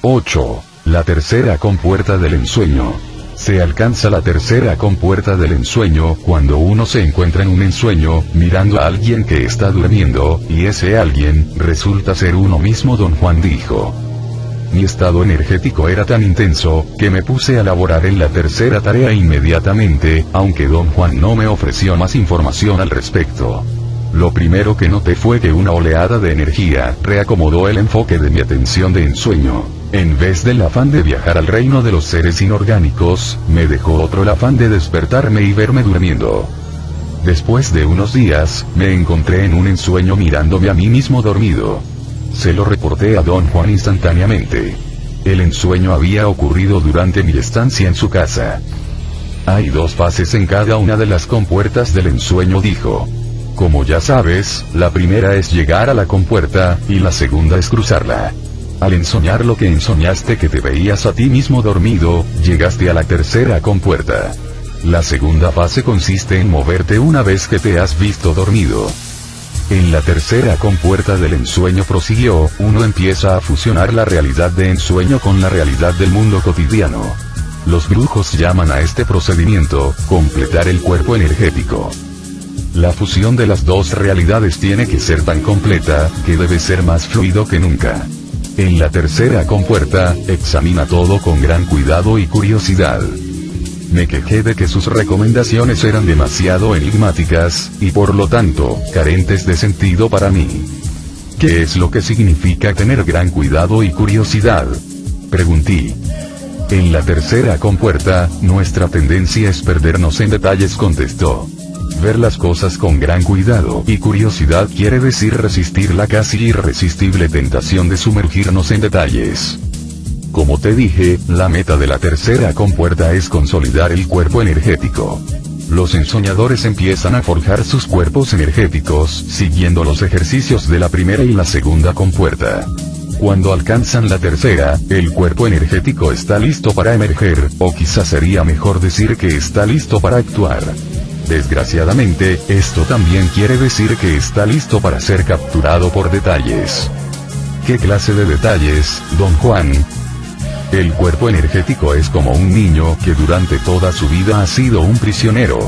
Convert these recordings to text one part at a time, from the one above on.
8. La tercera compuerta del ensueño. Se alcanza la tercera compuerta del ensueño cuando uno se encuentra en un ensueño, mirando a alguien que está durmiendo, y ese alguien, resulta ser uno mismo. Don Juan dijo. Mi estado energético era tan intenso, que me puse a laborar en la tercera tarea inmediatamente, aunque Don Juan no me ofreció más información al respecto. Lo primero que noté fue que una oleada de energía reacomodó el enfoque de mi atención de ensueño. En vez del afán de viajar al reino de los seres inorgánicos, me dejó otro el afán de despertarme y verme durmiendo. Después de unos días, me encontré en un ensueño mirándome a mí mismo dormido. Se lo reporté a Don Juan instantáneamente. El ensueño había ocurrido durante mi estancia en su casa. Hay 2 fases en cada una de las compuertas del ensueño, dijo. Como ya sabes, la primera es llegar a la compuerta, y la segunda es cruzarla. Al ensoñar lo que ensoñaste que te veías a ti mismo dormido, llegaste a la tercera compuerta. La segunda fase consiste en moverte una vez que te has visto dormido. En la tercera compuerta del ensueño, prosiguió, uno empieza a fusionar la realidad de ensueño con la realidad del mundo cotidiano. Los brujos llaman a este procedimiento, completar el cuerpo energético. La fusión de las 2 realidades tiene que ser tan completa, que debe ser más fluido que nunca. En la tercera compuerta, examina todo con gran cuidado y curiosidad. Me quejé de que sus recomendaciones eran demasiado enigmáticas, y por lo tanto, carentes de sentido para mí. ¿Qué es lo que significa tener gran cuidado y curiosidad?, pregunté. En la tercera compuerta, nuestra tendencia es perdernos en detalles, contestó. Ver las cosas con gran cuidado y curiosidad quiere decir resistir la casi irresistible tentación de sumergirnos en detalles. Como te dije, la meta de la tercera compuerta es consolidar el cuerpo energético. Los ensoñadores empiezan a forjar sus cuerpos energéticos, siguiendo los ejercicios de la primera y la segunda compuerta. Cuando alcanzan la tercera, el cuerpo energético está listo para emerger, o quizás sería mejor decir que está listo para actuar. Desgraciadamente, esto también quiere decir que está listo para ser capturado por detalles. ¿Qué clase de detalles, Don Juan? El cuerpo energético es como un niño que durante toda su vida ha sido un prisionero.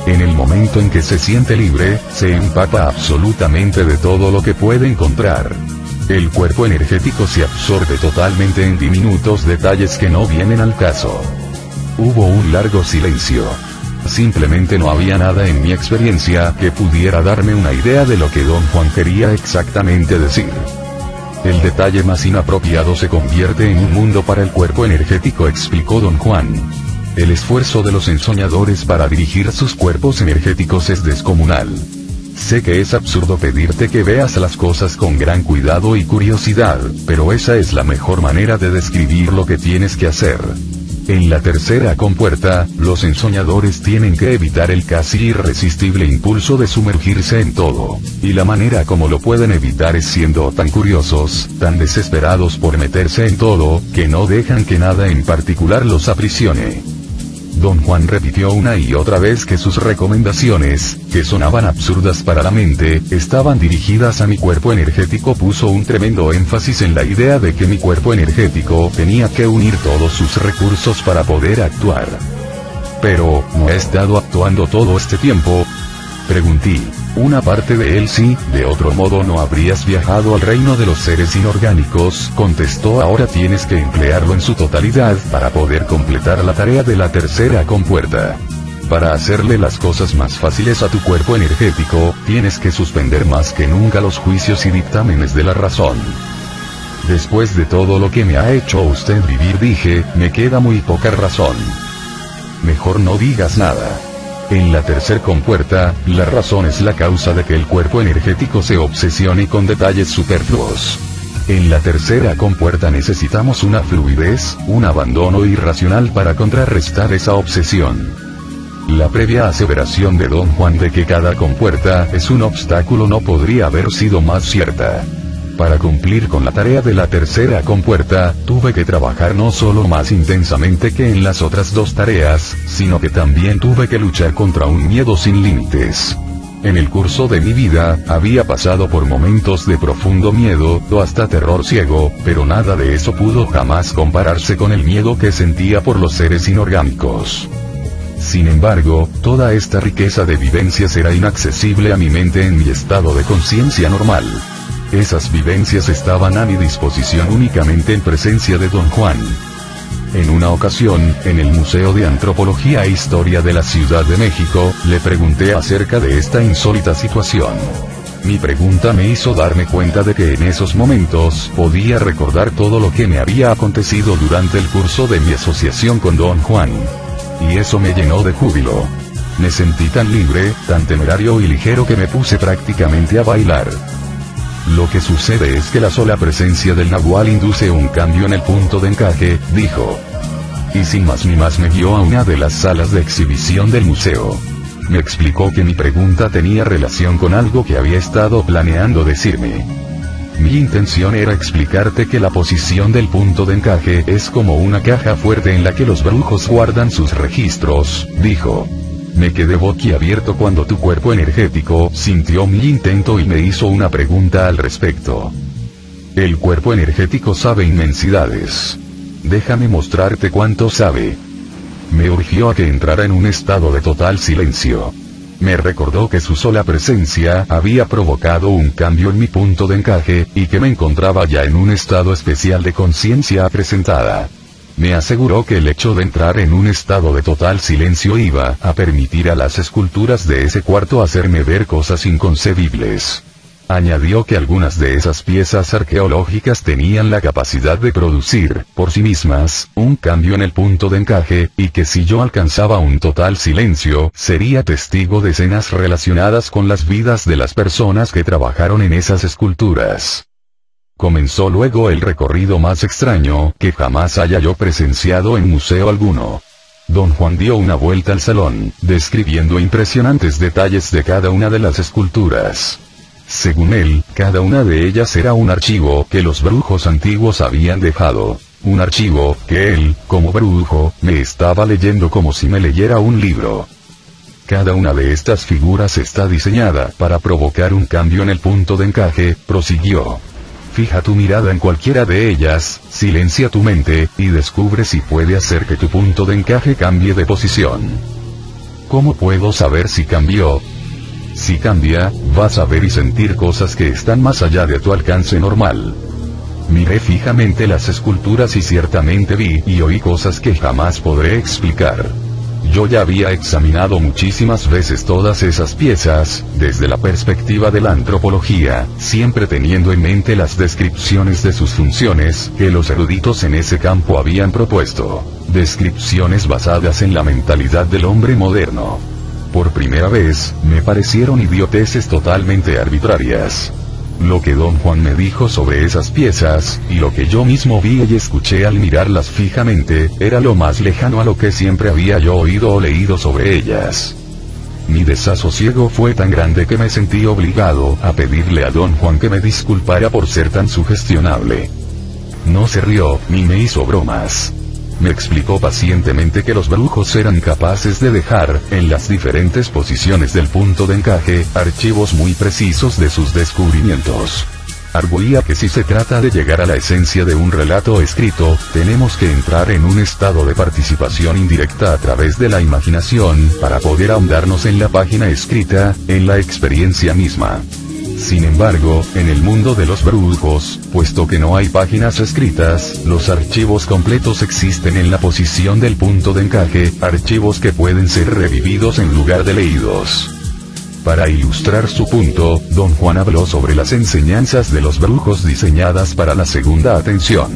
En el momento en que se siente libre, se empapa absolutamente de todo lo que puede encontrar. El cuerpo energético se absorbe totalmente en diminutos detalles que no vienen al caso. Hubo un largo silencio. Simplemente no había nada en mi experiencia que pudiera darme una idea de lo que Don Juan quería exactamente decir. El detalle más inapropiado se convierte en un mundo para el cuerpo energético, explicó Don Juan. El esfuerzo de los ensoñadores para dirigir sus cuerpos energéticos es descomunal. Sé que es absurdo pedirte que veas las cosas con gran cuidado y curiosidad, pero esa es la mejor manera de describir lo que tienes que hacer. En la tercera compuerta, los ensoñadores tienen que evitar el casi irresistible impulso de sumergirse en todo, y la manera como lo pueden evitar es siendo tan curiosos, tan desesperados por meterse en todo, que no dejan que nada en particular los aprisione. Don Juan repitió una y otra vez que sus recomendaciones, que sonaban absurdas para la mente, estaban dirigidas a mi cuerpo energético. Puso un tremendo énfasis en la idea de que mi cuerpo energético tenía que unir todos sus recursos para poder actuar. Pero, ¿no he estado actuando todo este tiempo?, pregunté. Una parte de él sí, de otro modo no habrías viajado al reino de los seres inorgánicos, contestó. Ahora tienes que emplearlo en su totalidad para poder completar la tarea de la tercera compuerta. Para hacerle las cosas más fáciles a tu cuerpo energético, tienes que suspender más que nunca los juicios y dictámenes de la razón. Después de todo lo que me ha hecho usted vivir, dije, me queda muy poca razón. Mejor no digas nada. En la tercer compuerta, la razón es la causa de que el cuerpo energético se obsesione con detalles superfluos. En la tercera compuerta necesitamos una fluidez, un abandono irracional para contrarrestar esa obsesión. La previa aseveración de Don Juan de que cada compuerta es un obstáculo no podría haber sido más cierta. Para cumplir con la tarea de la tercera compuerta, tuve que trabajar no solo más intensamente que en las otras 2 tareas, sino que también tuve que luchar contra un miedo sin límites. En el curso de mi vida, había pasado por momentos de profundo miedo, o hasta terror ciego, pero nada de eso pudo jamás compararse con el miedo que sentía por los seres inorgánicos. Sin embargo, toda esta riqueza de vivencias era inaccesible a mi mente en mi estado de conciencia normal. Esas vivencias estaban a mi disposición únicamente en presencia de Don Juan. En una ocasión, en el Museo de Antropología e Historia de la Ciudad de México, le pregunté acerca de esta insólita situación. Mi pregunta me hizo darme cuenta de que en esos momentos, podía recordar todo lo que me había acontecido durante el curso de mi asociación con Don Juan. Y eso me llenó de júbilo. Me sentí tan libre, tan temerario y ligero que me puse prácticamente a bailar. Lo que sucede es que la sola presencia del Nahual induce un cambio en el punto de encaje, dijo. Y sin más ni más me guió a una de las salas de exhibición del museo. Me explicó que mi pregunta tenía relación con algo que había estado planeando decirme. Mi intención era explicarte que la posición del punto de encaje es como una caja fuerte en la que los brujos guardan sus registros, dijo. Me quedé boquiabierto cuando tu cuerpo energético sintió mi intento y me hizo una pregunta al respecto. El cuerpo energético sabe inmensidades. Déjame mostrarte cuánto sabe. Me urgió a que entrara en un estado de total silencio. Me recordó que su sola presencia había provocado un cambio en mi punto de encaje, y que me encontraba ya en un estado especial de conciencia acrecentada. Me aseguró que el hecho de entrar en un estado de total silencio iba a permitir a las esculturas de ese cuarto hacerme ver cosas inconcebibles. Añadió que algunas de esas piezas arqueológicas tenían la capacidad de producir, por sí mismas, un cambio en el punto de encaje, y que si yo alcanzaba un total silencio, sería testigo de escenas relacionadas con las vidas de las personas que trabajaron en esas esculturas. Comenzó luego el recorrido más extraño que jamás haya yo presenciado en museo alguno. Don Juan dio una vuelta al salón, describiendo impresionantes detalles de cada una de las esculturas. Según él, cada una de ellas era un archivo que los brujos antiguos habían dejado. Un archivo que él, como brujo, me estaba leyendo como si me leyera un libro. Cada una de estas figuras está diseñada para provocar un cambio en el punto de encaje, prosiguió. Fija tu mirada en cualquiera de ellas, silencia tu mente, y descubre si puede hacer que tu punto de encaje cambie de posición. ¿Cómo puedo saber si cambió? Si cambia, vas a ver y sentir cosas que están más allá de tu alcance normal. Miré fijamente las esculturas y ciertamente vi y oí cosas que jamás podré explicar. Yo ya había examinado muchísimas veces todas esas piezas, desde la perspectiva de la antropología, siempre teniendo en mente las descripciones de sus funciones, que los eruditos en ese campo habían propuesto. Descripciones basadas en la mentalidad del hombre moderno. Por primera vez, me parecieron idioteces totalmente arbitrarias. Lo que Don Juan me dijo sobre esas piezas, y lo que yo mismo vi y escuché al mirarlas fijamente, era lo más lejano a lo que siempre había yo oído o leído sobre ellas. Mi desasosiego fue tan grande que me sentí obligado a pedirle a Don Juan que me disculpara por ser tan sugestionable. No se rió, ni me hizo bromas. Me explicó pacientemente que los brujos eran capaces de dejar, en las diferentes posiciones del punto de encaje, archivos muy precisos de sus descubrimientos. Arguía que si se trata de llegar a la esencia de un relato escrito, tenemos que entrar en un estado de participación indirecta a través de la imaginación, para poder ahondarnos en la página escrita, en la experiencia misma. Sin embargo, en el mundo de los brujos, puesto que no hay páginas escritas, los archivos completos existen en la posición del punto de encaje, archivos que pueden ser revividos en lugar de leídos. Para ilustrar su punto, Don Juan habló sobre las enseñanzas de los brujos diseñadas para la segunda atención.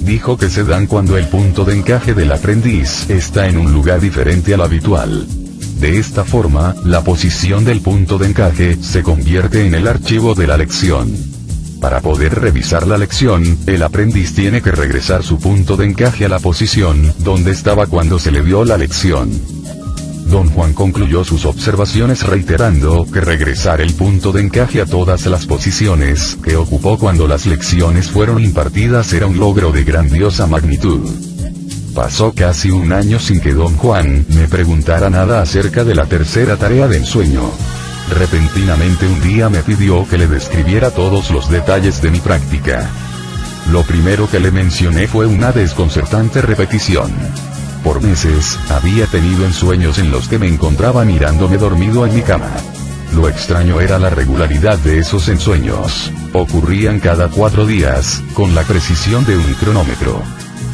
Dijo que se dan cuando el punto de encaje del aprendiz está en un lugar diferente al habitual. De esta forma, la posición del punto de encaje se convierte en el archivo de la lección. Para poder revisar la lección, el aprendiz tiene que regresar su punto de encaje a la posición donde estaba cuando se le dio la lección. Don Juan concluyó sus observaciones reiterando que regresar el punto de encaje a todas las posiciones que ocupó cuando las lecciones fueron impartidas era un logro de grandiosa magnitud. Pasó casi un año sin que Don Juan me preguntara nada acerca de la tercera tarea del sueño. Repentinamente un día me pidió que le describiera todos los detalles de mi práctica. Lo primero que le mencioné fue una desconcertante repetición. Por meses, había tenido ensueños en los que me encontraba mirándome dormido en mi cama. Lo extraño era la regularidad de esos ensueños. Ocurrían cada 4 días, con la precisión de un cronómetro.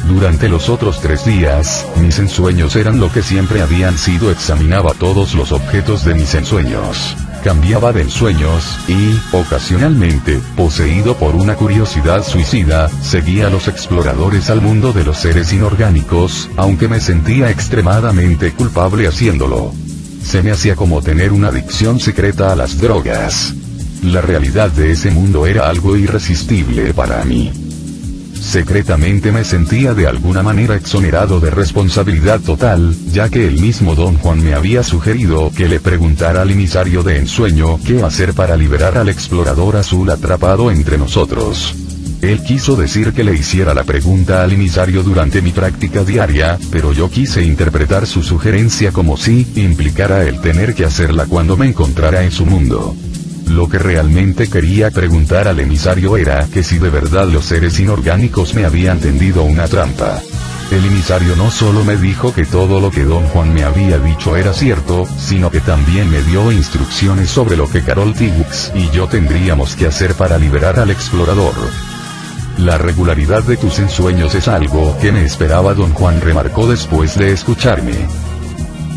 Durante los otros 3 días, mis ensueños eran lo que siempre habían sido. Examinaba todos los objetos de mis ensueños. Cambiaba de ensueños, y, ocasionalmente, poseído por una curiosidad suicida, seguía a los exploradores al mundo de los seres inorgánicos, aunque me sentía extremadamente culpable haciéndolo. Se me hacía como tener una adicción secreta a las drogas. La realidad de ese mundo era algo irresistible para mí. Secretamente me sentía de alguna manera exonerado de responsabilidad total, ya que el mismo Don Juan me había sugerido que le preguntara al emisario de ensueño qué hacer para liberar al explorador azul atrapado entre nosotros. Él quiso decir que le hiciera la pregunta al emisario durante mi práctica diaria, pero yo quise interpretar su sugerencia como si implicara el tener que hacerla cuando me encontrara en su mundo. Lo que realmente quería preguntar al emisario era que si de verdad los seres inorgánicos me habían tendido una trampa. El emisario no solo me dijo que todo lo que Don Juan me había dicho era cierto, sino que también me dio instrucciones sobre lo que Carol Tibbs y yo tendríamos que hacer para liberar al explorador. La regularidad de tus ensueños es algo que me esperaba, Don Juan remarcó después de escucharme.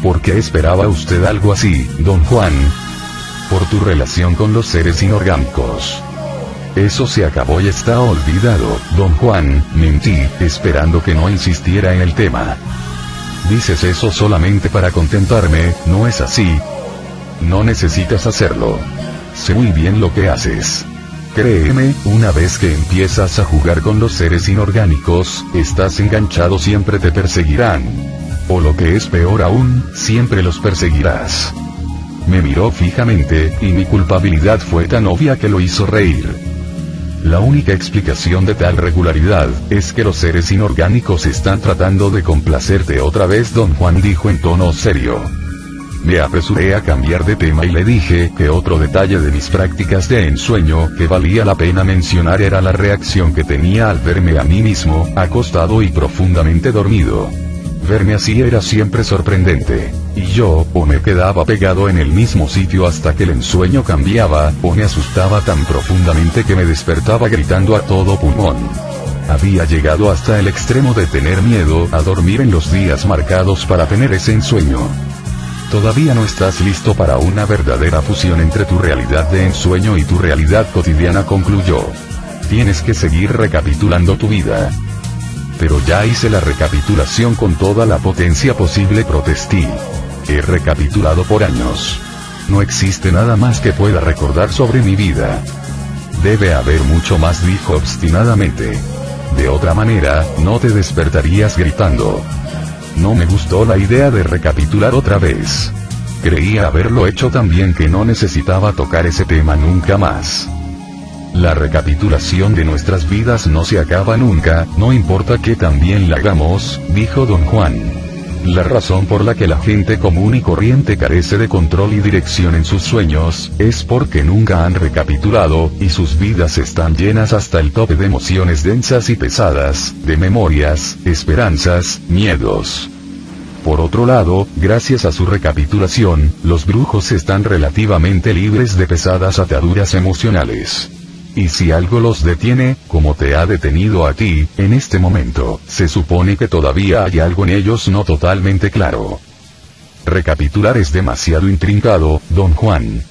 ¿Por qué esperaba usted algo así, Don Juan? Por tu relación con los seres inorgánicos. Eso se acabó y está olvidado, Don Juan, mentí, esperando que no insistiera en el tema. Dices eso solamente para contentarme, ¿no es así? No necesitas hacerlo. Sé muy bien lo que haces. Créeme, una vez que empiezas a jugar con los seres inorgánicos, estás enganchado, siempre te perseguirán. O lo que es peor aún, siempre los perseguirás. Me miró fijamente, y mi culpabilidad fue tan obvia que lo hizo reír. La única explicación de tal regularidad, es que los seres inorgánicos están tratando de complacerte otra vez, Don Juan dijo en tono serio. Me apresuré a cambiar de tema y le dije que otro detalle de mis prácticas de ensueño que valía la pena mencionar era la reacción que tenía al verme a mí mismo, acostado y profundamente dormido. Verme así era siempre sorprendente. Y yo, o me quedaba pegado en el mismo sitio hasta que el ensueño cambiaba, o me asustaba tan profundamente que me despertaba gritando a todo pulmón. Había llegado hasta el extremo de tener miedo a dormir en los días marcados para tener ese ensueño. Todavía no estás listo para una verdadera fusión entre tu realidad de ensueño y tu realidad cotidiana, concluyó. Tienes que seguir recapitulando tu vida. Pero ya hice la recapitulación con toda la potencia posible, protesté. He recapitulado por años. No existe nada más que pueda recordar sobre mi vida. Debe haber mucho más, dijo obstinadamente. De otra manera, no te despertarías gritando. No me gustó la idea de recapitular otra vez. Creía haberlo hecho tan bien que no necesitaba tocar ese tema nunca más. La recapitulación de nuestras vidas no se acaba nunca, no importa que tan bien la hagamos, dijo Don Juan. La razón por la que la gente común y corriente carece de control y dirección en sus sueños, es porque nunca han recapitulado, y sus vidas están llenas hasta el tope de emociones densas y pesadas, de memorias, esperanzas, miedos. Por otro lado, gracias a su recapitulación, los brujos están relativamente libres de pesadas ataduras emocionales. Y si algo los detiene, como te ha detenido a ti, en este momento, se supone que todavía hay algo en ellos no totalmente claro. Recapitular es demasiado intrincado, Don Juan.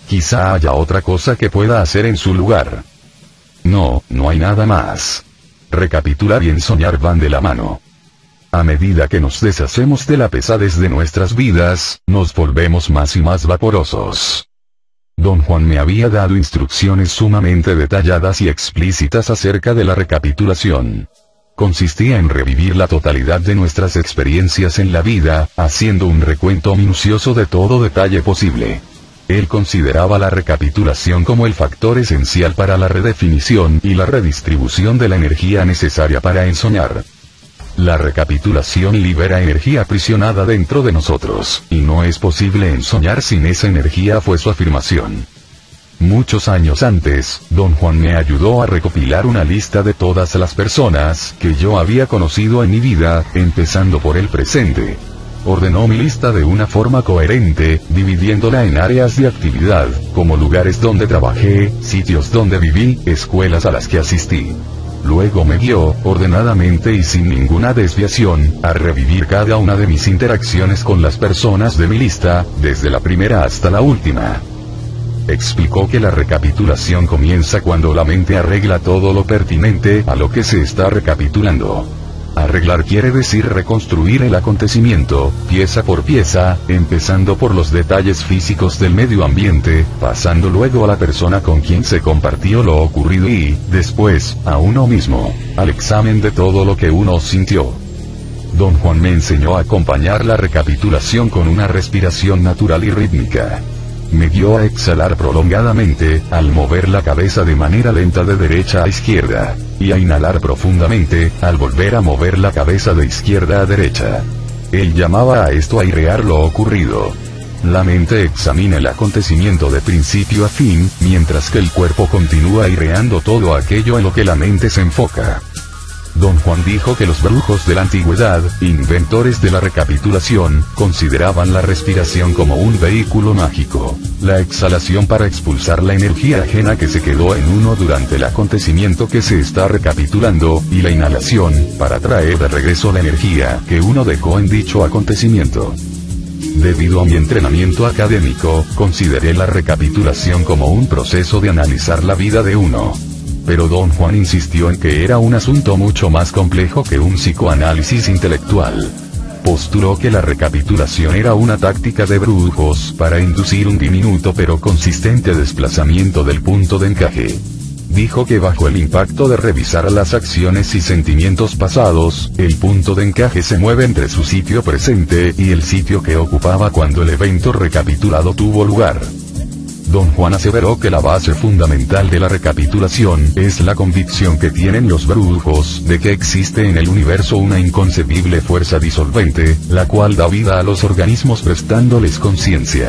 Quizá haya otra cosa que pueda hacer en su lugar. No, no hay nada más. Recapitular y ensoñar van de la mano. A medida que nos deshacemos de la pesadez de nuestras vidas, nos volvemos más y más vaporosos. Don Juan me había dado instrucciones sumamente detalladas y explícitas acerca de la recapitulación. Consistía en revivir la totalidad de nuestras experiencias en la vida, haciendo un recuento minucioso de todo detalle posible. Él consideraba la recapitulación como el factor esencial para la redefinición y la redistribución de la energía necesaria para ensoñar. La recapitulación libera energía aprisionada dentro de nosotros, y no es posible ensoñar sin esa energía, fue su afirmación. Muchos años antes, Don Juan me ayudó a recopilar una lista de todas las personas que yo había conocido en mi vida, empezando por el presente. Ordenó mi lista de una forma coherente, dividiéndola en áreas de actividad, como lugares donde trabajé, sitios donde viví, escuelas a las que asistí. Luego me guió, ordenadamente y sin ninguna desviación, a revivir cada una de mis interacciones con las personas de mi lista, desde la primera hasta la última. Explicó que la recapitulación comienza cuando la mente arregla todo lo pertinente a lo que se está recapitulando. Arreglar quiere decir reconstruir el acontecimiento, pieza por pieza, empezando por los detalles físicos del medio ambiente, pasando luego a la persona con quien se compartió lo ocurrido y, después, a uno mismo, al examen de todo lo que uno sintió. Don Juan me enseñó a acompañar la recapitulación con una respiración natural y rítmica. Me guió a exhalar prolongadamente, al mover la cabeza de manera lenta de derecha a izquierda, y a inhalar profundamente, al volver a mover la cabeza de izquierda a derecha. Él llamaba a esto airear lo ocurrido. La mente examina el acontecimiento de principio a fin, mientras que el cuerpo continúa aireando todo aquello en lo que la mente se enfoca. Don Juan dijo que los brujos de la antigüedad, inventores de la recapitulación, consideraban la respiración como un vehículo mágico, la exhalación para expulsar la energía ajena que se quedó en uno durante el acontecimiento que se está recapitulando, y la inhalación, para traer de regreso la energía que uno dejó en dicho acontecimiento. Debido a mi entrenamiento académico, consideré la recapitulación como un proceso de analizar la vida de uno. Pero Don Juan insistió en que era un asunto mucho más complejo que un psicoanálisis intelectual. Postuló que la recapitulación era una táctica de brujos para inducir un diminuto pero consistente desplazamiento del punto de encaje. Dijo que bajo el impacto de revisar las acciones y sentimientos pasados, el punto de encaje se mueve entre su sitio presente y el sitio que ocupaba cuando el evento recapitulado tuvo lugar. Don Juan aseveró que la base fundamental de la recapitulación es la convicción que tienen los brujos de que existe en el universo una inconcebible fuerza disolvente, la cual da vida a los organismos prestándoles conciencia.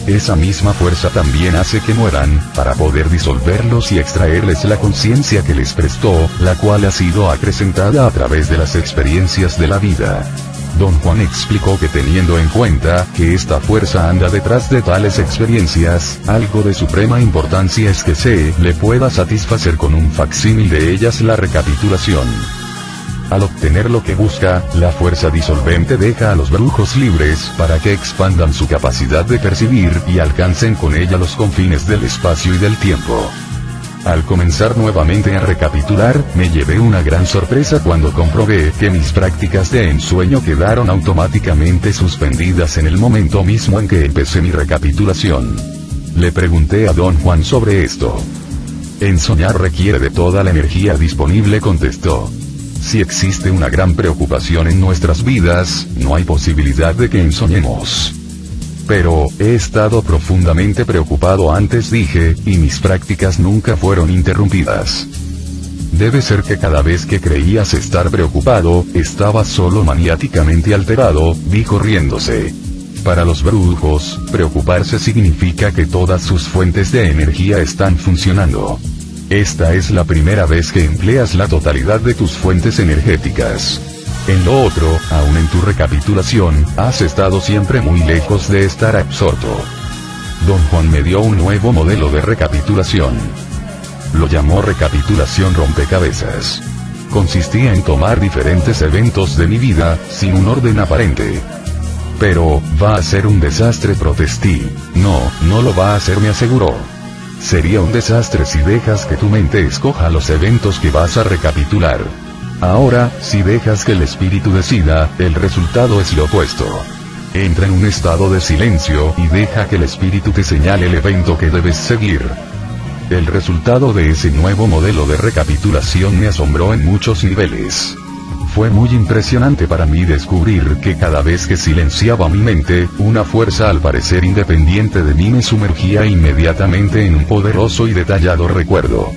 Esa misma fuerza también hace que mueran, para poder disolverlos y extraerles la conciencia que les prestó, la cual ha sido acrecentada a través de las experiencias de la vida. Don Juan explicó que teniendo en cuenta que esta fuerza anda detrás de tales experiencias, algo de suprema importancia es que se le pueda satisfacer con un facsímil de ellas la recapitulación. Al obtener lo que busca, la fuerza disolvente deja a los brujos libres para que expandan su capacidad de percibir y alcancen con ella los confines del espacio y del tiempo. Al comenzar nuevamente a recapitular, me llevé una gran sorpresa cuando comprobé que mis prácticas de ensueño quedaron automáticamente suspendidas en el momento mismo en que empecé mi recapitulación. Le pregunté a Don Juan sobre esto. Ensoñar requiere de toda la energía disponible, contestó. Si existe una gran preocupación en nuestras vidas, no hay posibilidad de que ensoñemos. Pero, he estado profundamente preocupado antes, dije, y mis prácticas nunca fueron interrumpidas. Debe ser que cada vez que creías estar preocupado, estabas solo maniáticamente alterado, dijo riéndose. Para los brujos, preocuparse significa que todas sus fuentes de energía están funcionando. Esta es la primera vez que empleas la totalidad de tus fuentes energéticas. En lo otro, aún en tu recapitulación, has estado siempre muy lejos de estar absorto. Don Juan me dio un nuevo modelo de recapitulación. Lo llamó recapitulación rompecabezas. Consistía en tomar diferentes eventos de mi vida, sin un orden aparente. Pero, va a ser un desastre, protesté. No lo va a hacer, me aseguró. Sería un desastre si dejas que tu mente escoja los eventos que vas a recapitular. Ahora, si dejas que el espíritu decida, el resultado es lo opuesto. Entra en un estado de silencio y deja que el espíritu te señale el evento que debes seguir. El resultado de ese nuevo modelo de recapitulación me asombró en muchos niveles. Fue muy impresionante para mí descubrir que cada vez que silenciaba mi mente, una fuerza al parecer independiente de mí me sumergía inmediatamente en un poderoso y detallado recuerdo.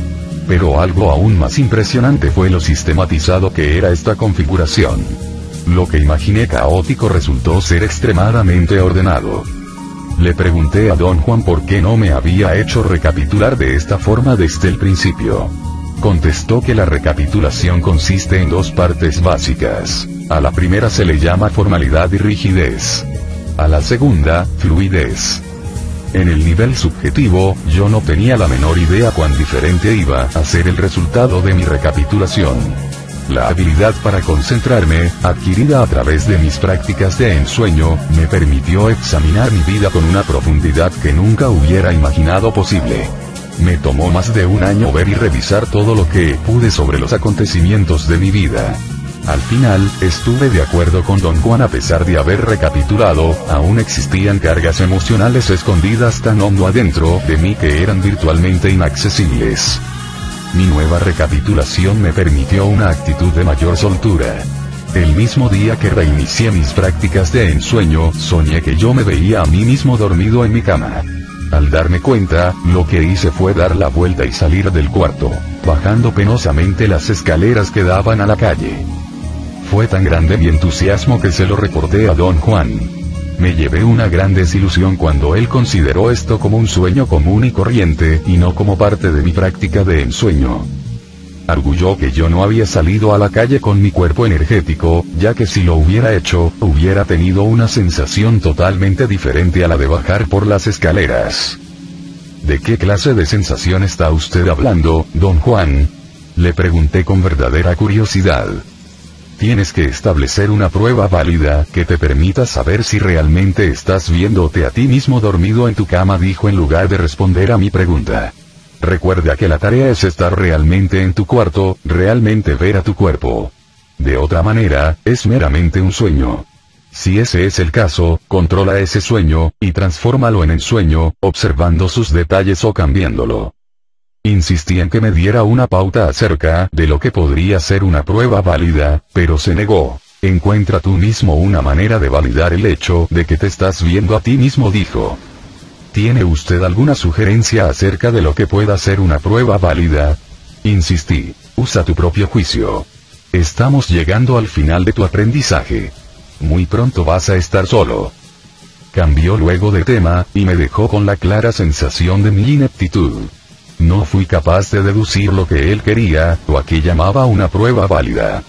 Pero algo aún más impresionante fue lo sistematizado que era esta configuración. Lo que imaginé caótico resultó ser extremadamente ordenado. Le pregunté a don Juan por qué no me había hecho recapitular de esta forma desde el principio. Contestó que la recapitulación consiste en dos partes básicas. A la primera se le llama formalidad y rigidez. A la segunda, fluidez. En el nivel subjetivo, yo no tenía la menor idea cuán diferente iba a ser el resultado de mi recapitulación. La habilidad para concentrarme, adquirida a través de mis prácticas de ensueño, me permitió examinar mi vida con una profundidad que nunca hubiera imaginado posible. Me tomó más de un año ver y revisar todo lo que pude sobre los acontecimientos de mi vida. Al final, estuve de acuerdo con don Juan. A pesar de haber recapitulado, aún existían cargas emocionales escondidas tan hondo adentro de mí que eran virtualmente inaccesibles. Mi nueva recapitulación me permitió una actitud de mayor soltura. El mismo día que reinicié mis prácticas de ensueño, soñé que yo me veía a mí mismo dormido en mi cama. Al darme cuenta, lo que hice fue dar la vuelta y salir del cuarto, bajando penosamente las escaleras que daban a la calle. Fue tan grande mi entusiasmo que se lo recordé a don Juan. Me llevé una gran desilusión cuando él consideró esto como un sueño común y corriente, y no como parte de mi práctica de ensueño. Arguyó que yo no había salido a la calle con mi cuerpo energético, ya que si lo hubiera hecho, hubiera tenido una sensación totalmente diferente a la de bajar por las escaleras. ¿De qué clase de sensación está usted hablando, don Juan? Le pregunté con verdadera curiosidad. Tienes que establecer una prueba válida que te permita saber si realmente estás viéndote a ti mismo dormido en tu cama, dijo en lugar de responder a mi pregunta. Recuerda que la tarea es estar realmente en tu cuarto, realmente ver a tu cuerpo. De otra manera, es meramente un sueño. Si ese es el caso, controla ese sueño, y transfórmalo en ensueño, observando sus detalles o cambiándolo. Insistí en que me diera una pauta acerca de lo que podría ser una prueba válida, pero se negó. Encuentra tú mismo una manera de validar el hecho de que te estás viendo a ti mismo, dijo. ¿Tiene usted alguna sugerencia acerca de lo que pueda ser una prueba válida? Insistí. Usa tu propio juicio. Estamos llegando al final de tu aprendizaje. Muy pronto vas a estar solo. Cambió luego de tema, y me dejó con la clara sensación de mi ineptitud. No fui capaz de deducir lo que él quería, o a qué llamaba una prueba válida.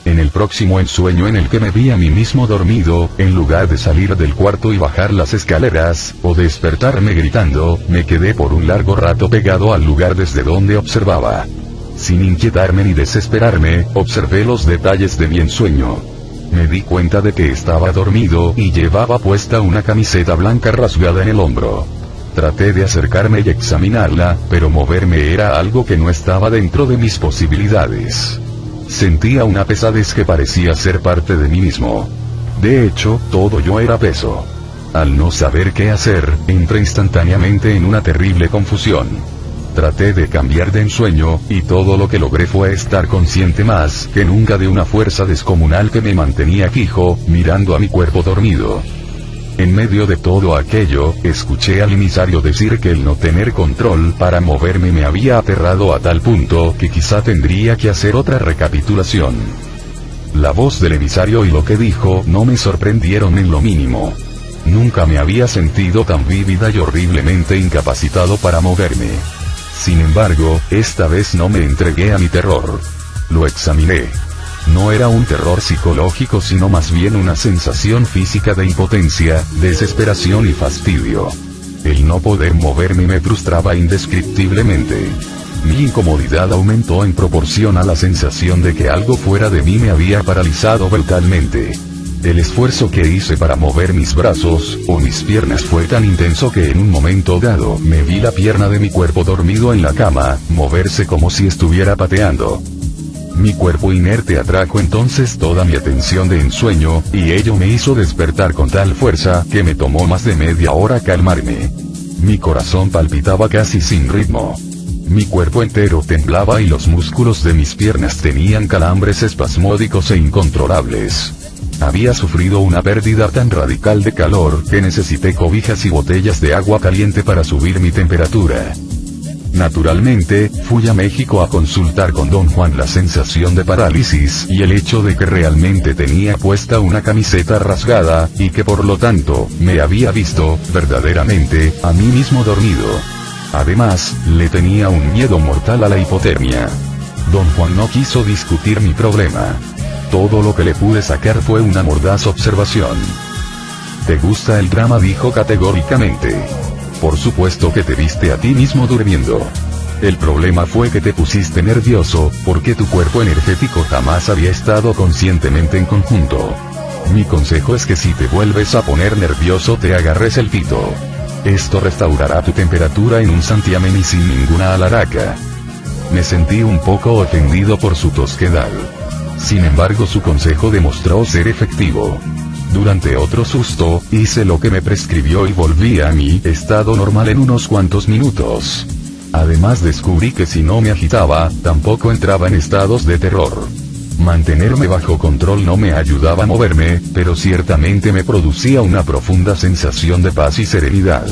En el próximo ensueño en el que me vi a mí mismo dormido, en lugar de salir del cuarto y bajar las escaleras, o despertarme gritando, me quedé por un largo rato pegado al lugar desde donde observaba. Sin inquietarme ni desesperarme, observé los detalles de mi ensueño. Me di cuenta de que estaba dormido y llevaba puesta una camiseta blanca rasgada en el hombro. Traté de acercarme y examinarla, pero moverme era algo que no estaba dentro de mis posibilidades. Sentía una pesadez que parecía ser parte de mí mismo. De hecho, todo yo era peso. Al no saber qué hacer, entré instantáneamente en una terrible confusión. Traté de cambiar de ensueño, y todo lo que logré fue estar consciente más que nunca de una fuerza descomunal que me mantenía fijo, mirando a mi cuerpo dormido. En medio de todo aquello, escuché al emisario decir que el no tener control para moverme me había aterrado a tal punto que quizá tendría que hacer otra recapitulación. La voz del emisario y lo que dijo no me sorprendieron en lo mínimo. Nunca me había sentido tan vívida y horriblemente incapacitado para moverme. Sin embargo, esta vez no me entregué a mi terror. Lo examiné. No era un terror psicológico, sino más bien una sensación física de impotencia, desesperación y fastidio. El no poder moverme me frustraba indescriptiblemente. Mi incomodidad aumentó en proporción a la sensación de que algo fuera de mí me había paralizado brutalmente. El esfuerzo que hice para mover mis brazos, o mis piernas fue tan intenso que en un momento dado me vi la pierna de mi cuerpo dormido en la cama, moverse como si estuviera pateando. Mi cuerpo inerte atrajo entonces toda mi atención de ensueño, y ello me hizo despertar con tal fuerza que me tomó más de media hora calmarme. Mi corazón palpitaba casi sin ritmo. Mi cuerpo entero temblaba y los músculos de mis piernas tenían calambres espasmódicos e incontrolables. Había sufrido una pérdida tan radical de calor que necesité cobijas y botellas de agua caliente para subir mi temperatura. Naturalmente, fui a México a consultar con don Juan la sensación de parálisis y el hecho de que realmente tenía puesta una camiseta rasgada, y que por lo tanto, me había visto, verdaderamente, a mí mismo dormido. Además, le tenía un miedo mortal a la hipotermia. Don Juan no quiso discutir mi problema. Todo lo que le pude sacar fue una mordaz observación. ¿Te gusta el drama?, dijo categóricamente. Por supuesto que te viste a ti mismo durmiendo. El problema fue que te pusiste nervioso, porque tu cuerpo energético jamás había estado conscientemente en conjunto. Mi consejo es que si te vuelves a poner nervioso te agarres el pito. Esto restaurará tu temperatura en un santiamén y sin ninguna alaraca. Me sentí un poco ofendido por su tosquedad. Sin embargo, su consejo demostró ser efectivo. Durante otro susto, hice lo que me prescribió y volví a mi estado normal en unos cuantos minutos. Además, descubrí que si no me agitaba, tampoco entraba en estados de terror. Mantenerme bajo control no me ayudaba a moverme, pero ciertamente me producía una profunda sensación de paz y serenidad.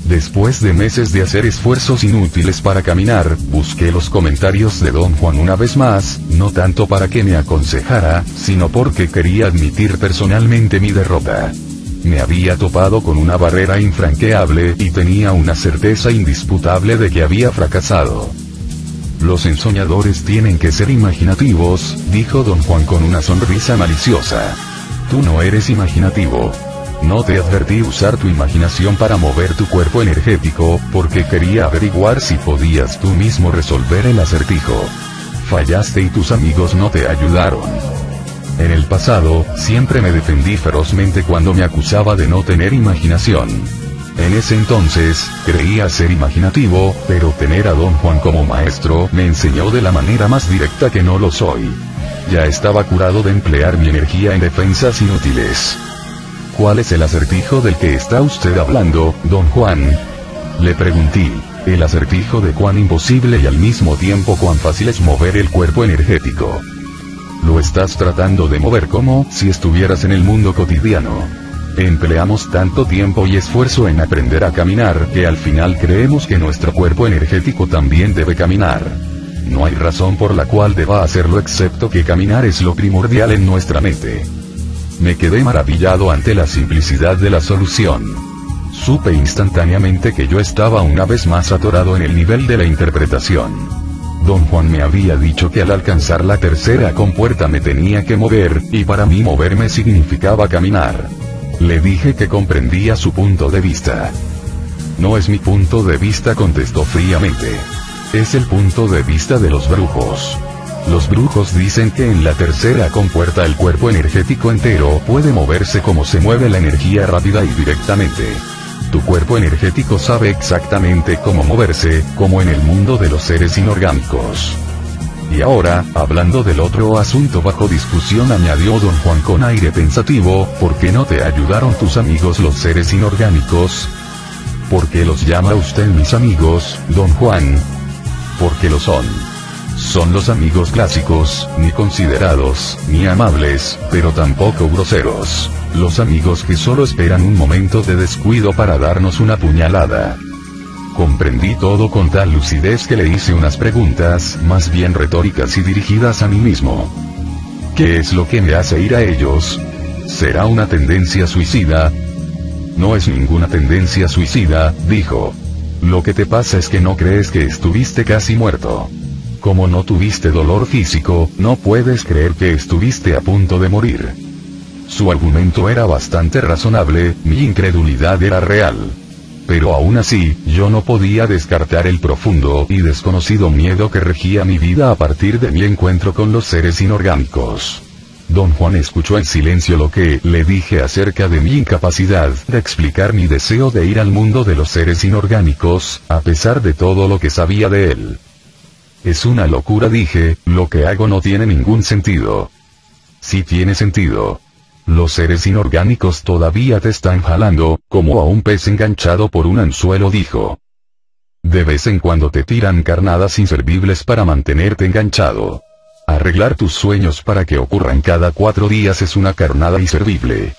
Después de meses de hacer esfuerzos inútiles para caminar, busqué los comentarios de don Juan una vez más, no tanto para que me aconsejara, sino porque quería admitir personalmente mi derrota. Me había topado con una barrera infranqueable y tenía una certeza indisputable de que había fracasado. Los ensoñadores tienen que ser imaginativos, dijo don Juan con una sonrisa maliciosa. Tú no eres imaginativo. No te advertí usar tu imaginación para mover tu cuerpo energético, porque quería averiguar si podías tú mismo resolver el acertijo. Fallaste y tus amigos no te ayudaron. En el pasado, siempre me defendí ferozmente cuando me acusaba de no tener imaginación. En ese entonces, creía ser imaginativo, pero tener a don Juan como maestro me enseñó de la manera más directa que no lo soy. Ya estaba curado de emplear mi energía en defensas inútiles. ¿Cuál es el acertijo del que está usted hablando, don Juan?, le pregunté. El acertijo de cuán imposible y al mismo tiempo cuán fácil es mover el cuerpo energético. Lo estás tratando de mover como si estuvieras en el mundo cotidiano. Empleamos tanto tiempo y esfuerzo en aprender a caminar que al final creemos que nuestro cuerpo energético también debe caminar. No hay razón por la cual deba hacerlo excepto que caminar es lo primordial en nuestra mente. Me quedé maravillado ante la simplicidad de la solución. Supe instantáneamente que yo estaba una vez más atorado en el nivel de la interpretación. Don Juan me había dicho que al alcanzar la tercera compuerta me tenía que mover, y para mí moverme significaba caminar. Le dije que comprendía su punto de vista. No es mi punto de vista, contestó fríamente. Es el punto de vista de los brujos. Los brujos dicen que en la tercera compuerta el cuerpo energético entero puede moverse como se mueve la energía rápida y directamente. Tu cuerpo energético sabe exactamente cómo moverse, como en el mundo de los seres inorgánicos. Y ahora, hablando del otro asunto bajo discusión, añadió don Juan con aire pensativo, ¿por qué no te ayudaron tus amigos los seres inorgánicos? ¿Por qué los llama usted mis amigos, don Juan? Porque lo son. Son los amigos clásicos, ni considerados, ni amables, pero tampoco groseros. Los amigos que solo esperan un momento de descuido para darnos una puñalada. Comprendí todo con tal lucidez que le hice unas preguntas, más bien retóricas y dirigidas a mí mismo. ¿Qué es lo que me hace ir a ellos? ¿Será una tendencia suicida? No es ninguna tendencia suicida, dijo. Lo que te pasa es que no crees que estuviste casi muerto. Como no tuviste dolor físico, no puedes creer que estuviste a punto de morir. Su argumento era bastante razonable, mi incredulidad era real. Pero aún así, yo no podía descartar el profundo y desconocido miedo que regía mi vida a partir de mi encuentro con los seres inorgánicos. Don Juan escuchó en silencio lo que le dije acerca de mi incapacidad de explicar mi deseo de ir al mundo de los seres inorgánicos, a pesar de todo lo que sabía de él. Es una locura, dije, lo que hago no tiene ningún sentido. Sí tiene sentido. Los seres inorgánicos todavía te están jalando, como a un pez enganchado por un anzuelo, dijo. De vez en cuando te tiran carnadas inservibles para mantenerte enganchado. Arreglar tus sueños para que ocurran cada 4 días es una carnada inservible.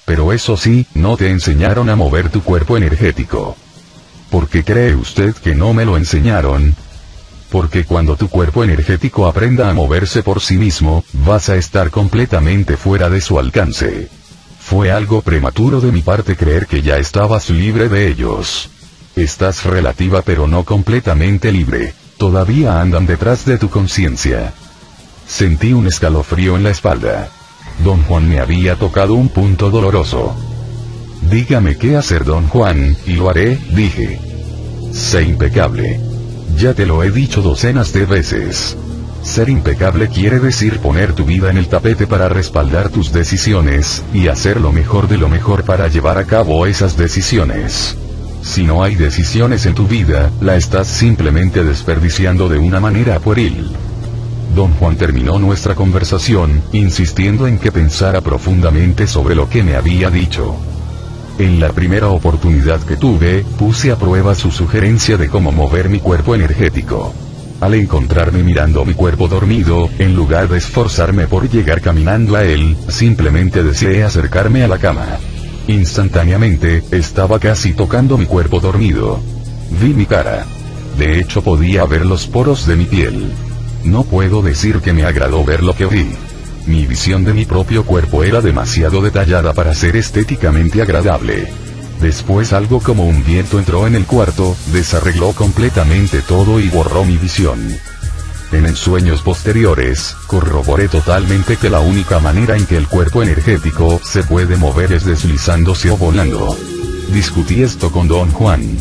Pero eso sí, no te enseñaron a mover tu cuerpo energético. ¿Por qué cree usted que no me lo enseñaron? Porque cuando tu cuerpo energético aprenda a moverse por sí mismo, vas a estar completamente fuera de su alcance. Fue algo prematuro de mi parte creer que ya estabas libre de ellos. Estás relativa pero no completamente libre. Todavía andan detrás de tu conciencia. Sentí un escalofrío en la espalda. Don Juan me había tocado un punto doloroso. Dígame qué hacer, don Juan, y lo haré, dije. Sé impecable. Ya te lo he dicho docenas de veces. Ser impecable quiere decir poner tu vida en el tapete para respaldar tus decisiones, y hacer lo mejor de lo mejor para llevar a cabo esas decisiones. Si no hay decisiones en tu vida, la estás simplemente desperdiciando de una manera pueril. Don Juan terminó nuestra conversación, insistiendo en que pensara profundamente sobre lo que me había dicho. En la primera oportunidad que tuve, puse a prueba su sugerencia de cómo mover mi cuerpo energético. Al encontrarme mirando mi cuerpo dormido, en lugar de esforzarme por llegar caminando a él, simplemente deseé acercarme a la cama. Instantáneamente, estaba casi tocando mi cuerpo dormido. Vi mi cara. De hecho podía ver los poros de mi piel. No puedo decir que me agradó ver lo que vi. Mi visión de mi propio cuerpo era demasiado detallada para ser estéticamente agradable. Después algo como un viento entró en el cuarto, desarregló completamente todo y borró mi visión. En ensueños posteriores, corroboré totalmente que la única manera en que el cuerpo energético se puede mover es deslizándose o volando. Discutí esto con don Juan.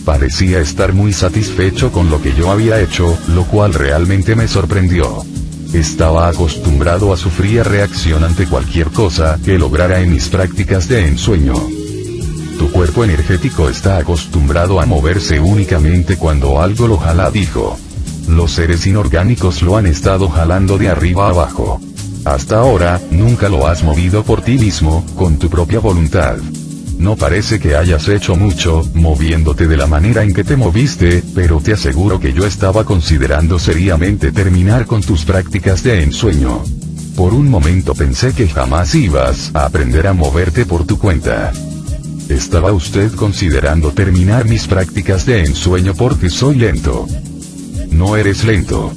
Parecía estar muy satisfecho con lo que yo había hecho, lo cual realmente me sorprendió. Estaba acostumbrado a su fría reacción ante cualquier cosa que lograra en mis prácticas de ensueño. Tu cuerpo energético está acostumbrado a moverse únicamente cuando algo lo jala, dijo. Los seres inorgánicos lo han estado jalando de arriba a abajo. Hasta ahora, nunca lo has movido por ti mismo, con tu propia voluntad. No parece que hayas hecho mucho, moviéndote de la manera en que te moviste, pero te aseguro que yo estaba considerando seriamente terminar con tus prácticas de ensueño. Por un momento pensé que jamás ibas a aprender a moverte por tu cuenta. ¿Estaba usted considerando terminar mis prácticas de ensueño porque soy lento? No eres lento.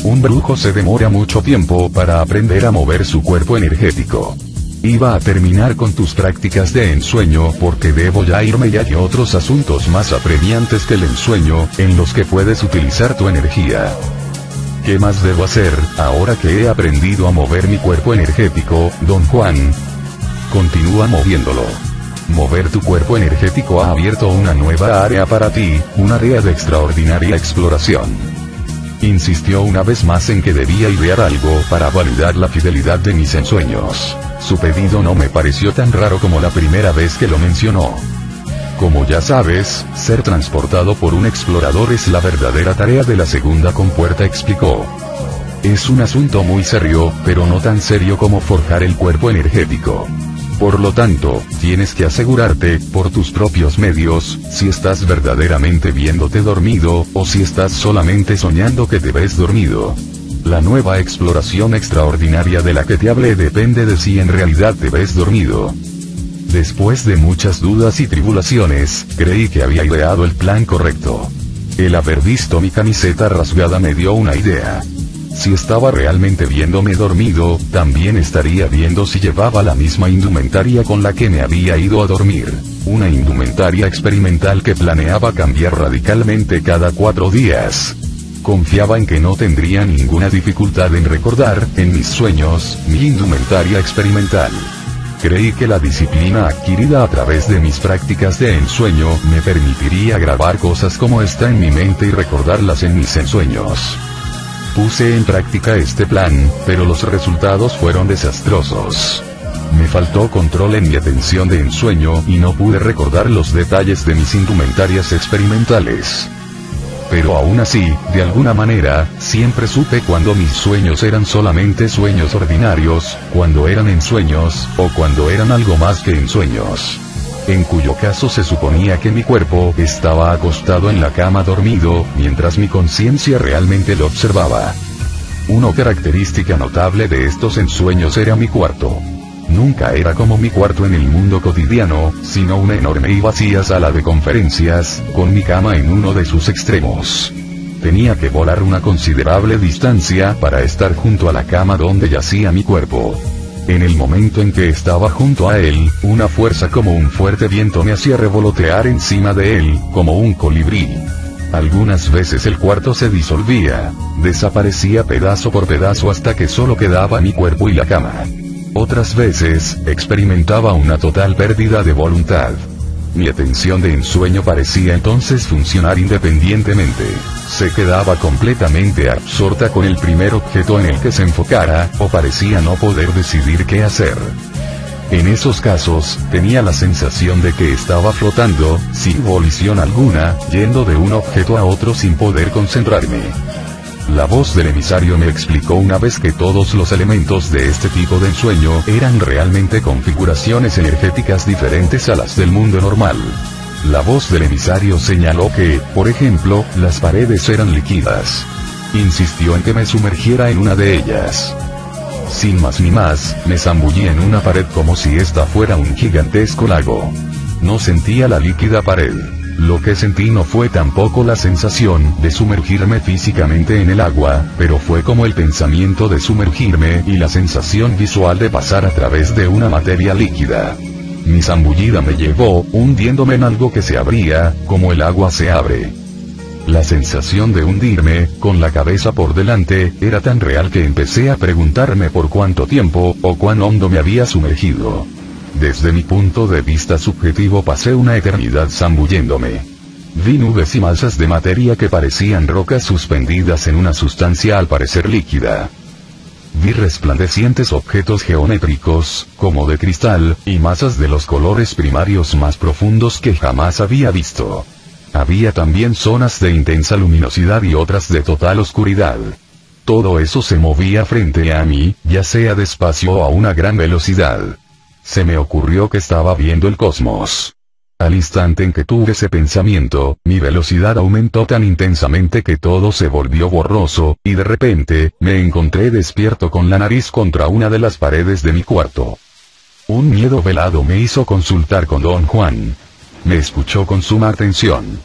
Un brujo se demora mucho tiempo para aprender a mover su cuerpo energético. Iba a terminar con tus prácticas de ensueño porque debo ya irme y hay otros asuntos más apremiantes que el ensueño, en los que puedes utilizar tu energía. ¿Qué más debo hacer, ahora que he aprendido a mover mi cuerpo energético, don Juan? Continúa moviéndolo. Mover tu cuerpo energético ha abierto una nueva área para ti, un área de extraordinaria exploración. Insistió una vez más en que debía idear algo para validar la fidelidad de mis ensueños. Su pedido no me pareció tan raro como la primera vez que lo mencionó. Como ya sabes, ser transportado por un explorador es la verdadera tarea de la segunda compuerta, explicó. Es un asunto muy serio, pero no tan serio como forjar el cuerpo energético. Por lo tanto, tienes que asegurarte, por tus propios medios, si estás verdaderamente viéndote dormido, o si estás solamente soñando que te ves dormido. La nueva exploración extraordinaria de la que te hablé depende de si en realidad te ves dormido. Después de muchas dudas y tribulaciones, creí que había ideado el plan correcto. El haber visto mi camiseta rasgada me dio una idea. Si estaba realmente viéndome dormido, también estaría viendo si llevaba la misma indumentaria con la que me había ido a dormir. Una indumentaria experimental que planeaba cambiar radicalmente cada 4 días. Confiaba en que no tendría ninguna dificultad en recordar, en mis sueños, mi indumentaria experimental. Creí que la disciplina adquirida a través de mis prácticas de ensueño me permitiría grabar cosas como esta en mi mente y recordarlas en mis ensueños. Puse en práctica este plan, pero los resultados fueron desastrosos. Me faltó control en mi atención de ensueño y no pude recordar los detalles de mis indumentarias experimentales. Pero aún así, de alguna manera, siempre supe cuando mis sueños eran solamente sueños ordinarios, cuando eran ensueños, o cuando eran algo más que ensueños. En cuyo caso se suponía que mi cuerpo estaba acostado en la cama dormido, mientras mi conciencia realmente lo observaba. Una característica notable de estos ensueños era mi cuarto. Nunca era como mi cuarto en el mundo cotidiano, sino una enorme y vacía sala de conferencias, con mi cama en uno de sus extremos. Tenía que volar una considerable distancia para estar junto a la cama donde yacía mi cuerpo. En el momento en que estaba junto a él, una fuerza como un fuerte viento me hacía revolotear encima de él, como un colibrí. Algunas veces el cuarto se disolvía, desaparecía pedazo por pedazo hasta que solo quedaba mi cuerpo y la cama. Otras veces, experimentaba una total pérdida de voluntad. Mi atención de ensueño parecía entonces funcionar independientemente. Se quedaba completamente absorta con el primer objeto en el que se enfocara, o parecía no poder decidir qué hacer. En esos casos, tenía la sensación de que estaba flotando, sin volición alguna, yendo de un objeto a otro sin poder concentrarme. La voz del emisario me explicó una vez que todos los elementos de este tipo de ensueño eran realmente configuraciones energéticas diferentes a las del mundo normal. La voz del emisario señaló que, por ejemplo, las paredes eran líquidas. Insistió en que me sumergiera en una de ellas. Sin más ni más, me zambullí en una pared como si esta fuera un gigantesco lago. No sentía la líquida pared. Lo que sentí no fue tampoco la sensación de sumergirme físicamente en el agua, pero fue como el pensamiento de sumergirme y la sensación visual de pasar a través de una materia líquida. Mi zambullida me llevó, hundiéndome en algo que se abría, como el agua se abre. La sensación de hundirme, con la cabeza por delante, era tan real que empecé a preguntarme por cuánto tiempo, o cuán hondo me había sumergido. Desde mi punto de vista subjetivo pasé una eternidad zambulléndome. Vi nubes y masas de materia que parecían rocas suspendidas en una sustancia al parecer líquida. Vi resplandecientes objetos geométricos, como de cristal, y masas de los colores primarios más profundos que jamás había visto. Había también zonas de intensa luminosidad y otras de total oscuridad. Todo eso se movía frente a mí, ya sea despacio o a una gran velocidad. Se me ocurrió que estaba viendo el cosmos. Al instante en que tuve ese pensamiento, mi velocidad aumentó tan intensamente que todo se volvió borroso, y de repente, me encontré despierto con la nariz contra una de las paredes de mi cuarto. Un miedo velado me hizo consultar con Don Juan. Me escuchó con suma atención.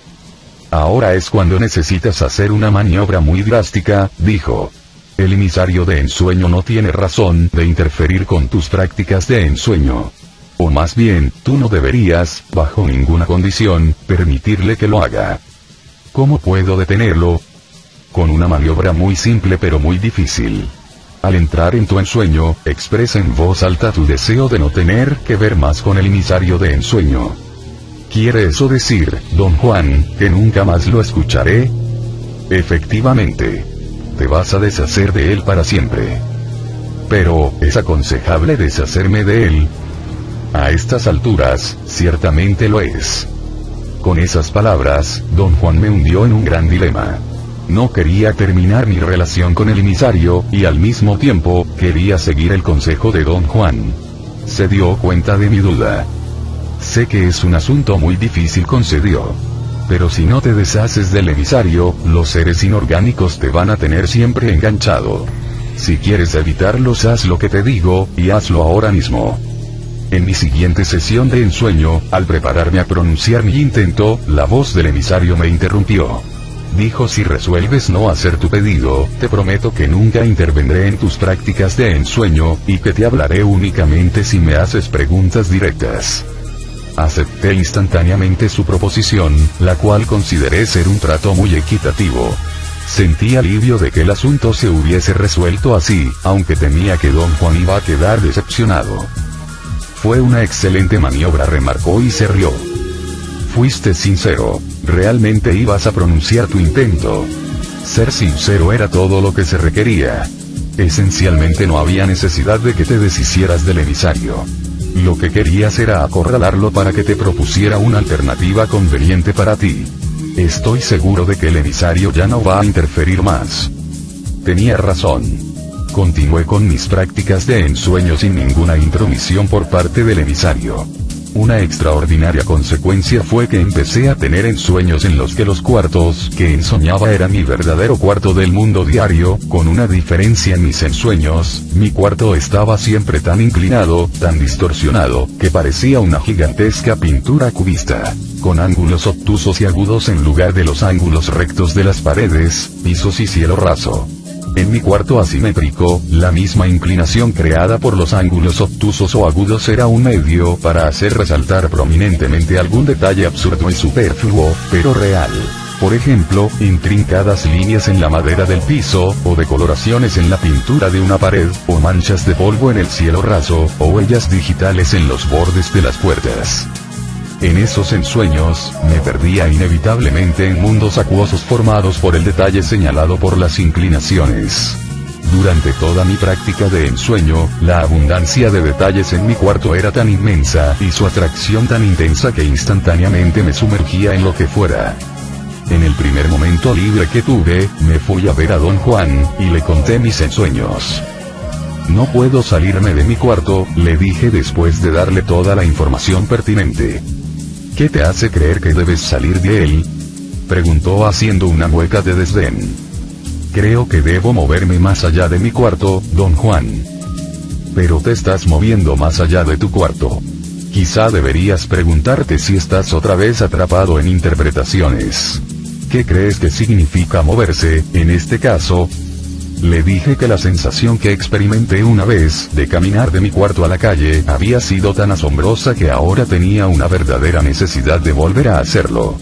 Ahora es cuando necesitas hacer una maniobra muy drástica, dijo. El emisario de ensueño no tiene razón de interferir con tus prácticas de ensueño. O más bien, tú no deberías, bajo ninguna condición, permitirle que lo haga. ¿Cómo puedo detenerlo? Con una maniobra muy simple pero muy difícil. Al entrar en tu ensueño, expresa en voz alta tu deseo de no tener que ver más con el emisario de ensueño. ¿Quiere eso decir, Don Juan, que nunca más lo escucharé? Efectivamente. Te vas a deshacer de él para siempre. Pero, ¿es aconsejable deshacerme de él? A estas alturas, ciertamente lo es. Con esas palabras, Don Juan me hundió en un gran dilema. No quería terminar mi relación con el emisario, y al mismo tiempo, quería seguir el consejo de Don Juan. Se dio cuenta de mi duda. Sé que es un asunto muy difícil, concedió. Pero si no te deshaces del emisario, los seres inorgánicos te van a tener siempre enganchado. Si quieres evitarlos, haz lo que te digo, y hazlo ahora mismo. En mi siguiente sesión de ensueño, al prepararme a pronunciar mi intento, la voz del emisario me interrumpió. Dijo: si resuelves no hacer tu pedido, te prometo que nunca intervendré en tus prácticas de ensueño, y que te hablaré únicamente si me haces preguntas directas. Acepté instantáneamente su proposición, la cual consideré ser un trato muy equitativo. Sentí alivio de que el asunto se hubiese resuelto así, aunque temía que Don Juan iba a quedar decepcionado. Fue una excelente maniobra, remarcó y se rió. Fuiste sincero, realmente ibas a pronunciar tu intento. Ser sincero era todo lo que se requería. Esencialmente no había necesidad de que te deshicieras del emisario. Lo que querías era acorralarlo para que te propusiera una alternativa conveniente para ti. Estoy seguro de que el emisario ya no va a interferir más. Tenía razón. Continué con mis prácticas de ensueño sin ninguna intromisión por parte del emisario. Una extraordinaria consecuencia fue que empecé a tener ensueños en los que los cuartos que ensoñaba era mi verdadero cuarto del mundo diario, con una diferencia en mis ensueños. Mi cuarto estaba siempre tan inclinado, tan distorsionado, que parecía una gigantesca pintura cubista, con ángulos obtusos y agudos en lugar de los ángulos rectos de las paredes, pisos y cielo raso. En mi cuarto asimétrico, la misma inclinación creada por los ángulos obtusos o agudos era un medio para hacer resaltar prominentemente algún detalle absurdo y superfluo, pero real. Por ejemplo, intrincadas líneas en la madera del piso, o decoloraciones en la pintura de una pared, o manchas de polvo en el cielo raso, o huellas digitales en los bordes de las puertas. En esos ensueños, me perdía inevitablemente en mundos acuosos formados por el detalle señalado por las inclinaciones. Durante toda mi práctica de ensueño, la abundancia de detalles en mi cuarto era tan inmensa y su atracción tan intensa que instantáneamente me sumergía en lo que fuera. En el primer momento libre que tuve, me fui a ver a don Juan, y le conté mis ensueños. No puedo salirme de mi cuarto, le dije después de darle toda la información pertinente. ¿Qué te hace creer que debes salir de él?, preguntó haciendo una mueca de desdén. Creo que debo moverme más allá de mi cuarto, don Juan. Pero te estás moviendo más allá de tu cuarto. Quizá deberías preguntarte si estás otra vez atrapado en interpretaciones. ¿Qué crees que significa moverse, en este caso? Le dije que la sensación que experimenté una vez, de caminar de mi cuarto a la calle, había sido tan asombrosa que ahora tenía una verdadera necesidad de volver a hacerlo.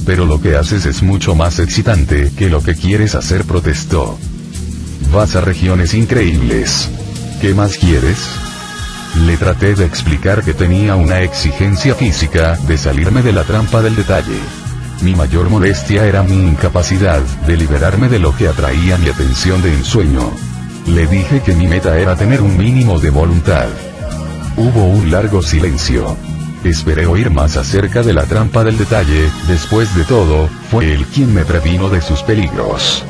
Pero lo que haces es mucho más excitante que lo que quieres hacer, protestó. Vas a regiones increíbles. ¿Qué más quieres? Le traté de explicar que tenía una exigencia física, de salirme de la trampa del detalle. Mi mayor molestia era mi incapacidad de liberarme de lo que atraía mi atención de ensueño. Le dije que mi meta era tener un mínimo de voluntad. Hubo un largo silencio. Esperé oír más acerca de la trampa del detalle. Después de todo, fue él quien me previno de sus peligros.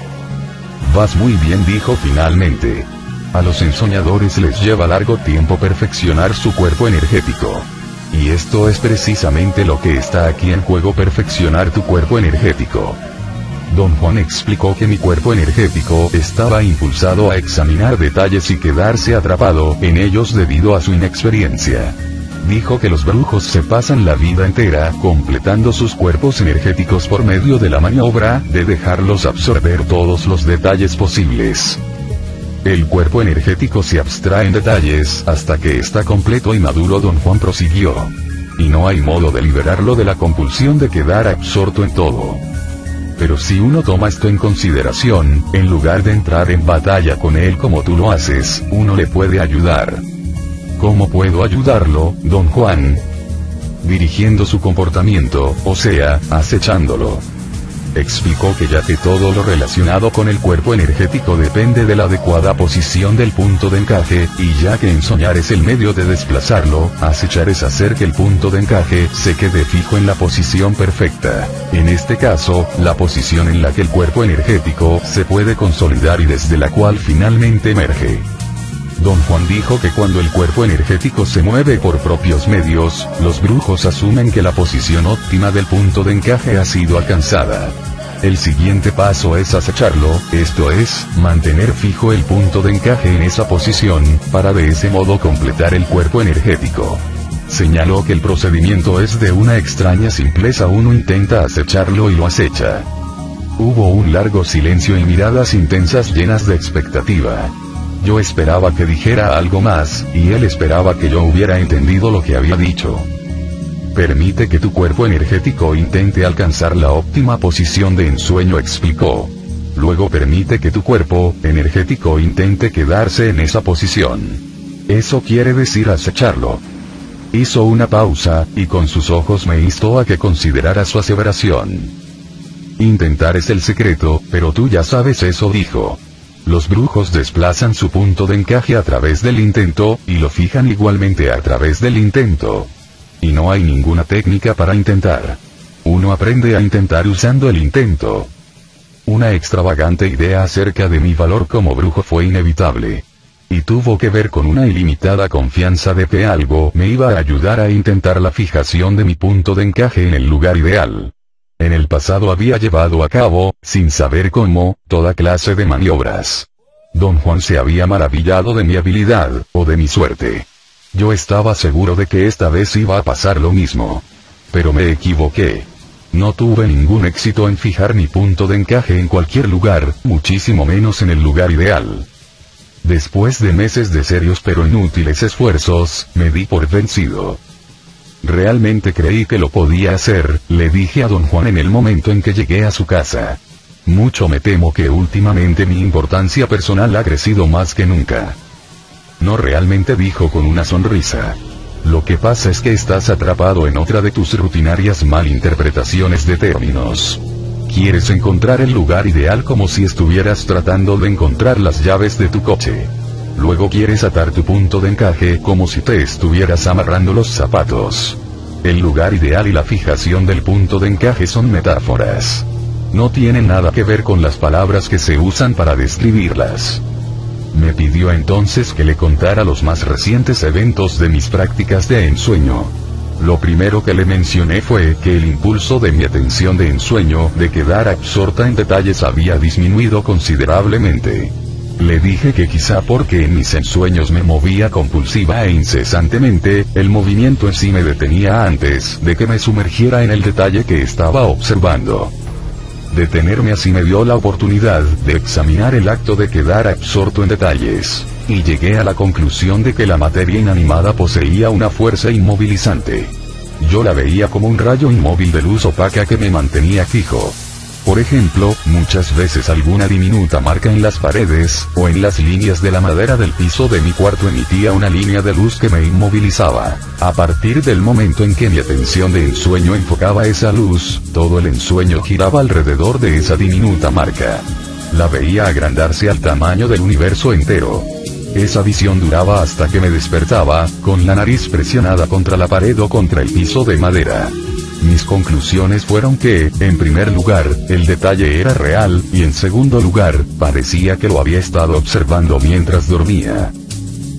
Vas muy bien, dijo finalmente. A los ensoñadores les lleva largo tiempo perfeccionar su cuerpo energético. Y esto es precisamente lo que está aquí en juego: perfeccionar tu cuerpo energético. Don Juan explicó que mi cuerpo energético estaba impulsado a examinar detalles y quedarse atrapado en ellos debido a su inexperiencia. Dijo que los brujos se pasan la vida entera completando sus cuerpos energéticos por medio de la maniobra de dejarlos absorber todos los detalles posibles. El cuerpo energético se abstrae en detalles hasta que está completo y maduro, don Juan prosiguió. Y no hay modo de liberarlo de la compulsión de quedar absorto en todo. Pero si uno toma esto en consideración, en lugar de entrar en batalla con él como tú lo haces, uno le puede ayudar. ¿Cómo puedo ayudarlo, don Juan? Dirigiendo su comportamiento, o sea, acechándolo. Explicó que ya que todo lo relacionado con el cuerpo energético depende de la adecuada posición del punto de encaje, y ya que ensoñar es el medio de desplazarlo, acechar es hacer que el punto de encaje se quede fijo en la posición perfecta. En este caso, la posición en la que el cuerpo energético se puede consolidar y desde la cual finalmente emerge. Don Juan dijo que cuando el cuerpo energético se mueve por propios medios, los brujos asumen que la posición óptima del punto de encaje ha sido alcanzada. El siguiente paso es acecharlo, esto es, mantener fijo el punto de encaje en esa posición, para de ese modo completar el cuerpo energético. Señaló que el procedimiento es de una extraña simpleza: uno intenta acecharlo y lo acecha. Hubo un largo silencio y miradas intensas llenas de expectativa. Yo esperaba que dijera algo más, y él esperaba que yo hubiera entendido lo que había dicho. Permite que tu cuerpo energético intente alcanzar la óptima posición de ensueño, explicó. Luego permite que tu cuerpo energético intente quedarse en esa posición. Eso quiere decir acecharlo. Hizo una pausa, y con sus ojos me instó a que considerara su aseveración. Intentar es el secreto, pero tú ya sabes eso, dijo. Los brujos desplazan su punto de encaje a través del intento, y lo fijan igualmente a través del intento. Y no hay ninguna técnica para intentar. Uno aprende a intentar usando el intento. Una extravagante idea acerca de mi valor como brujo fue inevitable. Y tuvo que ver con una ilimitada confianza de que algo me iba a ayudar a intentar la fijación de mi punto de encaje en el lugar ideal. En el pasado había llevado a cabo, sin saber cómo, toda clase de maniobras. Don Juan se había maravillado de mi habilidad, o de mi suerte. Yo estaba seguro de que esta vez iba a pasar lo mismo. Pero me equivoqué. No tuve ningún éxito en fijar mi punto de encaje en cualquier lugar, muchísimo menos en el lugar ideal. Después de meses de serios pero inútiles esfuerzos, me di por vencido. Realmente creí que lo podía hacer, le dije a don Juan en el momento en que llegué a su casa. Mucho me temo que últimamente mi importancia personal ha crecido más que nunca. No, realmente, dijo con una sonrisa. Lo que pasa es que estás atrapado en otra de tus rutinarias malinterpretaciones de términos. Quieres encontrar el lugar ideal como si estuvieras tratando de encontrar las llaves de tu coche. Luego quieres atar tu punto de encaje como si te estuvieras amarrando los zapatos. El lugar ideal y la fijación del punto de encaje son metáforas. No tienen nada que ver con las palabras que se usan para describirlas. Me pidió entonces que le contara los más recientes eventos de mis prácticas de ensueño. Lo primero que le mencioné fue que el impulso de mi atención de ensueño, de quedar absorta en detalles, había disminuido considerablemente. Le dije que quizá porque en mis ensueños me movía compulsiva e incesantemente, el movimiento en sí me detenía antes de que me sumergiera en el detalle que estaba observando. Detenerme así me dio la oportunidad de examinar el acto de quedar absorto en detalles, y llegué a la conclusión de que la materia inanimada poseía una fuerza inmovilizante. Yo la veía como un rayo inmóvil de luz opaca que me mantenía fijo. Por ejemplo, muchas veces alguna diminuta marca en las paredes, o en las líneas de la madera del piso de mi cuarto emitía una línea de luz que me inmovilizaba. A partir del momento en que mi atención de ensueño enfocaba esa luz, todo el ensueño giraba alrededor de esa diminuta marca. La veía agrandarse al tamaño del universo entero. Esa visión duraba hasta que me despertaba, con la nariz presionada contra la pared o contra el piso de madera. Mis conclusiones fueron que, en primer lugar, el detalle era real, y en segundo lugar, parecía que lo había estado observando mientras dormía.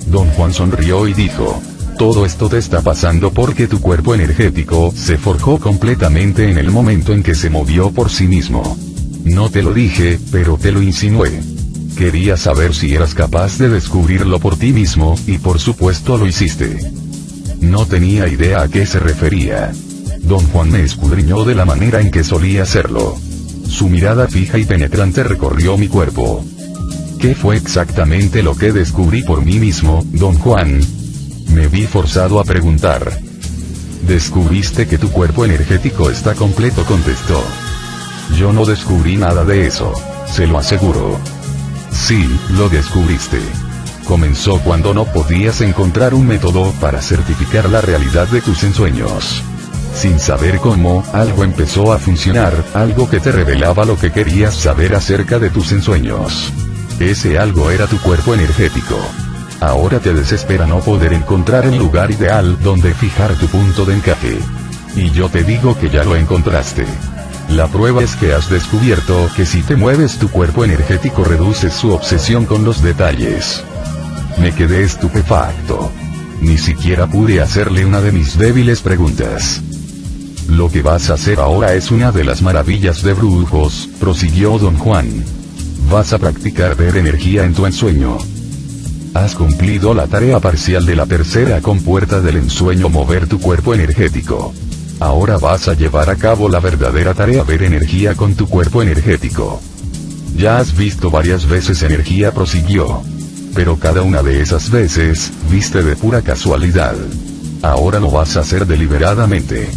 Don Juan sonrió y dijo: todo esto te está pasando porque tu cuerpo energético se forjó completamente en el momento en que se movió por sí mismo. No te lo dije, pero te lo insinué. Quería saber si eras capaz de descubrirlo por ti mismo, y por supuesto lo hiciste. No tenía idea a qué se refería. Don Juan me escudriñó de la manera en que solía hacerlo. Su mirada fija y penetrante recorrió mi cuerpo. ¿Qué fue exactamente lo que descubrí por mí mismo, don Juan? Me vi forzado a preguntar. Descubriste que tu cuerpo energético está completo, contestó. Yo no descubrí nada de eso, se lo aseguro. Sí, lo descubriste. Comenzó cuando no podías encontrar un método para certificar la realidad de tus ensueños. Sin saber cómo, algo empezó a funcionar, algo que te revelaba lo que querías saber acerca de tus ensueños. Ese algo era tu cuerpo energético. Ahora te desespera no poder encontrar el lugar ideal donde fijar tu punto de encaje. Y yo te digo que ya lo encontraste. La prueba es que has descubierto que si te mueves tu cuerpo energético reduces su obsesión con los detalles. Me quedé estupefacto. Ni siquiera pude hacerle una de mis débiles preguntas. Lo que vas a hacer ahora es una de las maravillas de brujos, prosiguió don Juan. Vas a practicar ver energía en tu ensueño. Has cumplido la tarea parcial de la tercera compuerta del ensueño, mover tu cuerpo energético. Ahora vas a llevar a cabo la verdadera tarea, ver energía con tu cuerpo energético. Ya has visto varias veces energía, prosiguió. Pero cada una de esas veces, viste de pura casualidad. Ahora lo vas a hacer deliberadamente.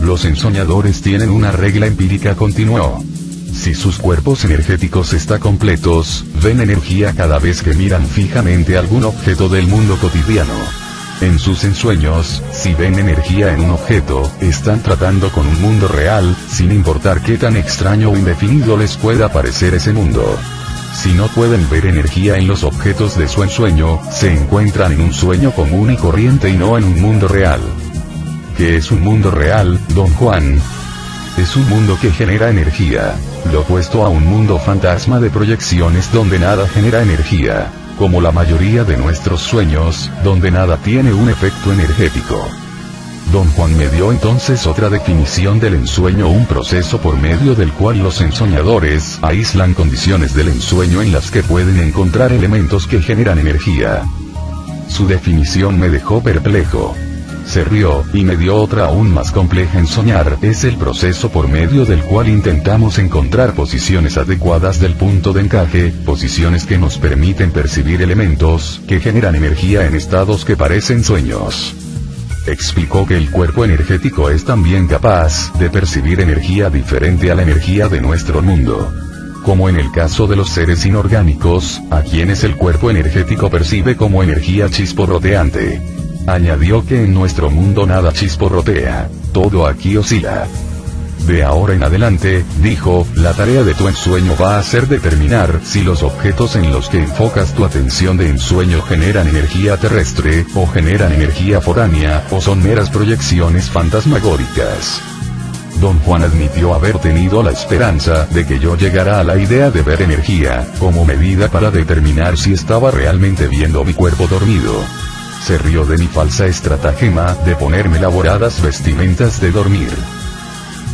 Los ensoñadores tienen una regla empírica, continuó. Si sus cuerpos energéticos están completos, ven energía cada vez que miran fijamente algún objeto del mundo cotidiano. En sus ensueños, si ven energía en un objeto, están tratando con un mundo real, sin importar qué tan extraño o indefinido les pueda parecer ese mundo. Si no pueden ver energía en los objetos de su ensueño, se encuentran en un sueño común y corriente y no en un mundo real. ¿Qué es un mundo real, don Juan? Es un mundo que genera energía, lo opuesto a un mundo fantasma de proyecciones donde nada genera energía. como la mayoría de nuestros sueños, donde nada tiene un efecto energético. Don Juan me dio entonces otra definición del ensueño: un proceso por medio del cual los ensoñadores aíslan condiciones del ensueño en las que pueden encontrar elementos que generan energía. Su definición me dejó perplejo. Se rió, y me dio otra aún más compleja: en soñar, es el proceso por medio del cual intentamos encontrar posiciones adecuadas del punto de encaje, posiciones que nos permiten percibir elementos, que generan energía en estados que parecen sueños. Explicó que el cuerpo energético es también capaz de percibir energía diferente a la energía de nuestro mundo. Como en el caso de los seres inorgánicos, a quienes el cuerpo energético percibe como energía chisporroteante. Añadió que en nuestro mundo nada chisporrotea, todo aquí oscila. De ahora en adelante, dijo, la tarea de tu ensueño va a ser determinar si los objetos en los que enfocas tu atención de ensueño generan energía terrestre, o generan energía foránea, o son meras proyecciones fantasmagóricas. Don Juan admitió haber tenido la esperanza de que yo llegara a la idea de ver energía, como medida para determinar si estaba realmente viendo mi cuerpo dormido. Se rió de mi falsa estratagema de ponerme elaboradas vestimentas de dormir.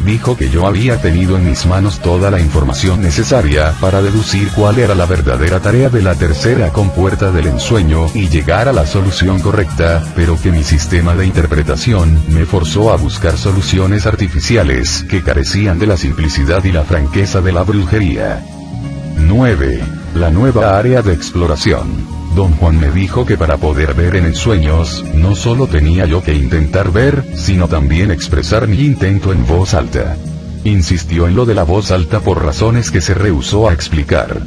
Dijo que yo había tenido en mis manos toda la información necesaria para deducir cuál era la verdadera tarea de la tercera compuerta del ensueño y llegar a la solución correcta, pero que mi sistema de interpretación me forzó a buscar soluciones artificiales que carecían de la simplicidad y la franqueza de la brujería. 9. La nueva área de exploración. Don Juan me dijo que para poder ver en ensueños, no solo tenía yo que intentar ver, sino también expresar mi intento en voz alta. Insistió en lo de la voz alta por razones que se rehusó a explicar.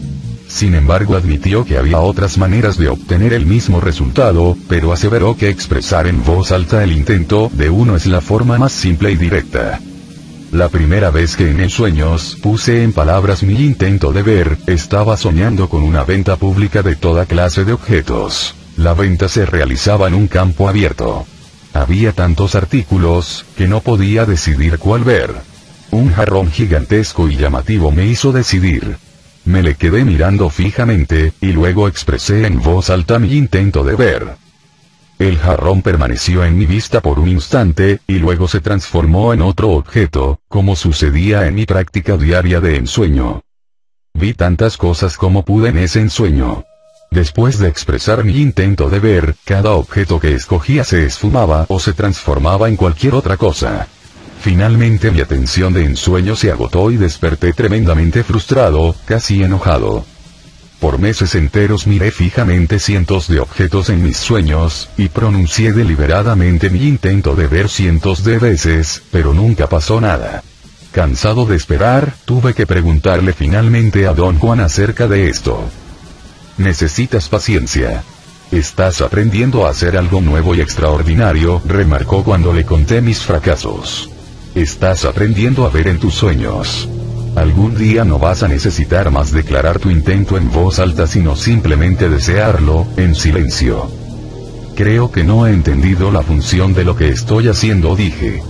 Sin embargo, admitió que había otras maneras de obtener el mismo resultado, pero aseveró que expresar en voz alta el intento de uno es la forma más simple y directa. La primera vez que en ensueños puse en palabras mi intento de ver, estaba soñando con una venta pública de toda clase de objetos. La venta se realizaba en un campo abierto. Había tantos artículos, que no podía decidir cuál ver. Un jarrón gigantesco y llamativo me hizo decidir. Me le quedé mirando fijamente, y luego expresé en voz alta mi intento de ver. El jarrón permaneció en mi vista por un instante, y luego se transformó en otro objeto, como sucedía en mi práctica diaria de ensueño. Vi tantas cosas como pude en ese ensueño. Después de expresar mi intento de ver, cada objeto que escogía se esfumaba o se transformaba en cualquier otra cosa. Finalmente mi atención de ensueño se agotó y desperté tremendamente frustrado, casi enojado. Por meses enteros miré fijamente cientos de objetos en mis sueños, y pronuncié deliberadamente mi intento de ver cientos de veces, pero nunca pasó nada. Cansado de esperar, tuve que preguntarle finalmente a Don Juan acerca de esto. Necesitas paciencia. Estás aprendiendo a hacer algo nuevo y extraordinario, remarcó cuando le conté mis fracasos. Estás aprendiendo a ver en tus sueños. Algún día no vas a necesitar más declarar tu intento en voz alta, sino simplemente desearlo, en silencio. Creo que no he entendido la función de lo que estoy haciendo, dije.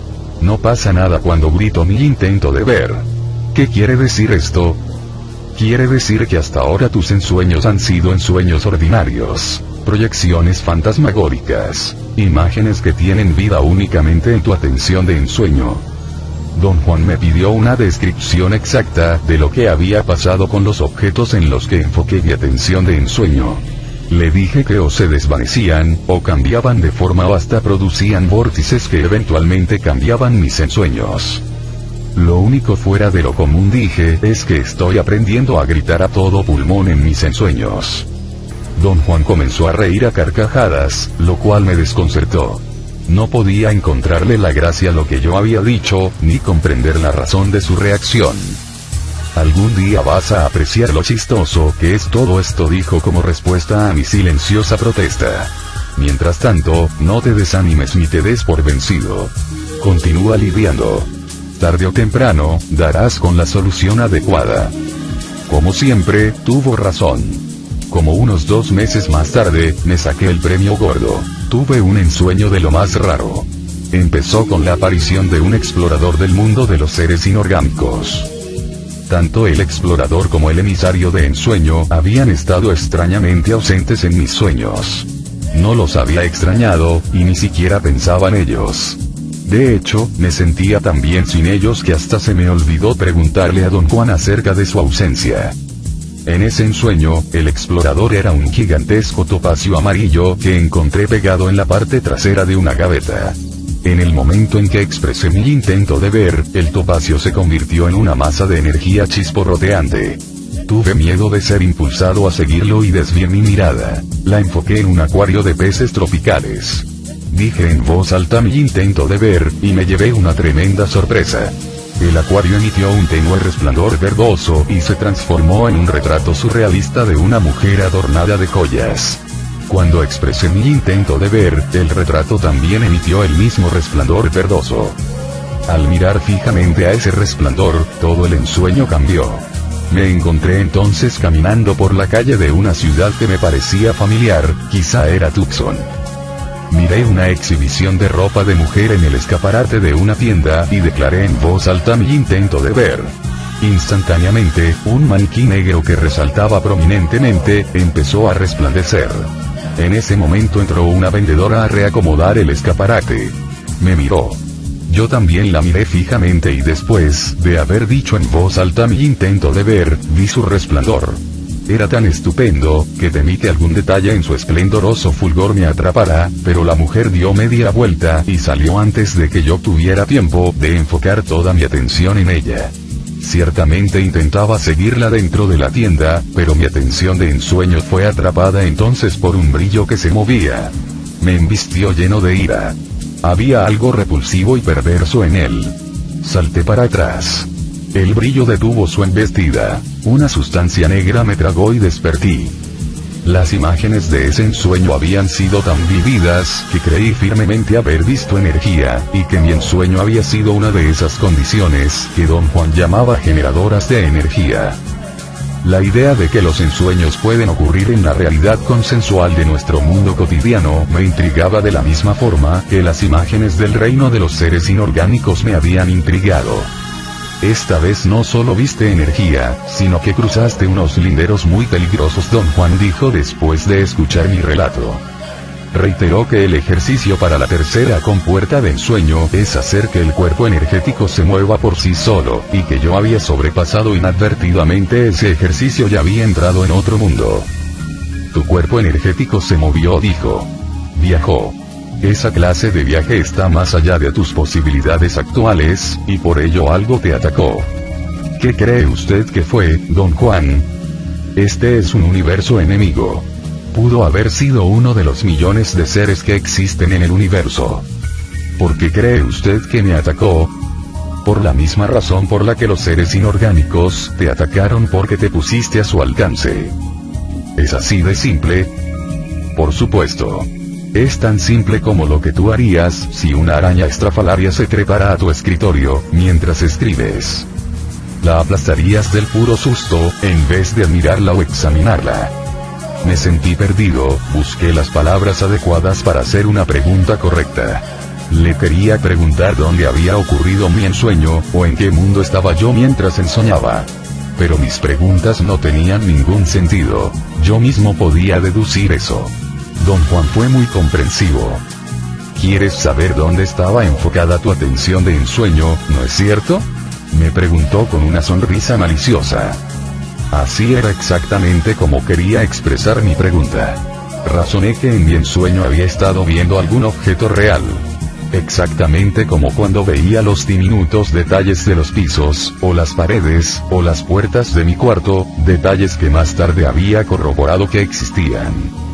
No pasa nada cuando grito mi intento de ver. ¿Qué quiere decir esto? Quiere decir que hasta ahora tus ensueños han sido ensueños ordinarios, proyecciones fantasmagóricas, imágenes que tienen vida únicamente en tu atención de ensueño. Don Juan me pidió una descripción exacta de lo que había pasado con los objetos en los que enfoqué mi atención de ensueño. Le dije que o se desvanecían, o cambiaban de forma o hasta producían vórtices que eventualmente cambiaban mis ensueños. Lo único fuera de lo común, dije, es que estoy aprendiendo a gritar a todo pulmón en mis ensueños. Don Juan comenzó a reír a carcajadas, lo cual me desconcertó. No podía encontrarle la gracia a lo que yo había dicho, ni comprender la razón de su reacción. Algún día vas a apreciar lo chistoso que es todo esto, dijo como respuesta a mi silenciosa protesta. Mientras tanto, no te desanimes ni te des por vencido. Continúa lidiando. Tarde o temprano, darás con la solución adecuada. Como siempre, tuvo razón. Como unos 2 meses más tarde, me saqué el premio gordo. Tuve un ensueño de lo más raro. Empezó con la aparición de un explorador del mundo de los seres inorgánicos. tanto el explorador como el emisario de ensueño habían estado extrañamente ausentes en mis sueños. No los había extrañado, y ni siquiera pensaba en ellos. De hecho, me sentía tan bien sin ellos que hasta se me olvidó preguntarle a don Juan acerca de su ausencia. En ese ensueño, el explorador era un gigantesco topacio amarillo que encontré pegado en la parte trasera de una gaveta. En el momento en que expresé mi intento de ver, el topacio se convirtió en una masa de energía chisporroteante. Tuve miedo de ser impulsado a seguirlo y desvié mi mirada. La enfoqué en un acuario de peces tropicales. Dije en voz alta mi intento de ver, y me llevé una tremenda sorpresa. El acuario emitió un tenue resplandor verdoso y se transformó en un retrato surrealista de una mujer adornada de joyas. Cuando expresé mi intento de ver, el retrato también emitió el mismo resplandor verdoso. Al mirar fijamente a ese resplandor, todo el ensueño cambió. Me encontré entonces caminando por la calle de una ciudad que me parecía familiar, quizá era Tucson. Miré una exhibición de ropa de mujer en el escaparate de una tienda y declaré en voz alta mi intento de ver. Instantáneamente, un maniquí negro que resaltaba prominentemente, empezó a resplandecer. En ese momento entró una vendedora a reacomodar el escaparate. Me miró. Yo también la miré fijamente y después de haber dicho en voz alta mi intento de ver, vi su resplandor. Era tan estupendo, que temí que algún detalle en su esplendoroso fulgor me atrapara, pero la mujer dio media vuelta y salió antes de que yo tuviera tiempo de enfocar toda mi atención en ella. Ciertamente intentaba seguirla dentro de la tienda, pero mi atención de ensueño fue atrapada entonces por un brillo que se movía. Me embistió lleno de ira. Había algo repulsivo y perverso en él. Salté para atrás. El brillo detuvo su embestida. Una sustancia negra me tragó y desperté. Las imágenes de ese ensueño habían sido tan vividas, que creí firmemente haber visto energía, y que mi ensueño había sido una de esas condiciones, que don Juan llamaba generadoras de energía. La idea de que los ensueños pueden ocurrir en la realidad consensual de nuestro mundo cotidiano, me intrigaba de la misma forma, que las imágenes del reino de los seres inorgánicos me habían intrigado. Esta vez no solo viste energía, sino que cruzaste unos linderos muy peligrosos, don Juan dijo después de escuchar mi relato. Reiteró que el ejercicio para la tercera compuerta de ensueño es hacer que el cuerpo energético se mueva por sí solo, y que yo había sobrepasado inadvertidamente ese ejercicio y había entrado en otro mundo. Tu cuerpo energético se movió, dijo. Viajó. Esa clase de viaje está más allá de tus posibilidades actuales, y por ello algo te atacó. ¿Qué cree usted que fue, don Juan? Este es un universo enemigo. Pudo haber sido uno de los millones de seres que existen en el universo. ¿Por qué cree usted que me atacó? Por la misma razón por la que los seres inorgánicos te atacaron, porque te pusiste a su alcance. ¿Es así de simple? Por supuesto. Es tan simple como lo que tú harías si una araña estrafalaria se trepara a tu escritorio mientras escribes. La aplastarías del puro susto, en vez de admirarla o examinarla. Me sentí perdido, busqué las palabras adecuadas para hacer una pregunta correcta. Le quería preguntar dónde había ocurrido mi ensueño, o en qué mundo estaba yo mientras ensoñaba. Pero mis preguntas no tenían ningún sentido. Yo mismo podía deducir eso. Don Juan fue muy comprensivo. ¿Quieres saber dónde estaba enfocada tu atención de ensueño, no es cierto? Me preguntó con una sonrisa maliciosa. Así era exactamente como quería expresar mi pregunta. Razoné que en mi ensueño había estado viendo algún objeto real. Exactamente como cuando veía los diminutos detalles de los pisos, o las paredes, o las puertas de mi cuarto, detalles que más tarde había corroborado que existían.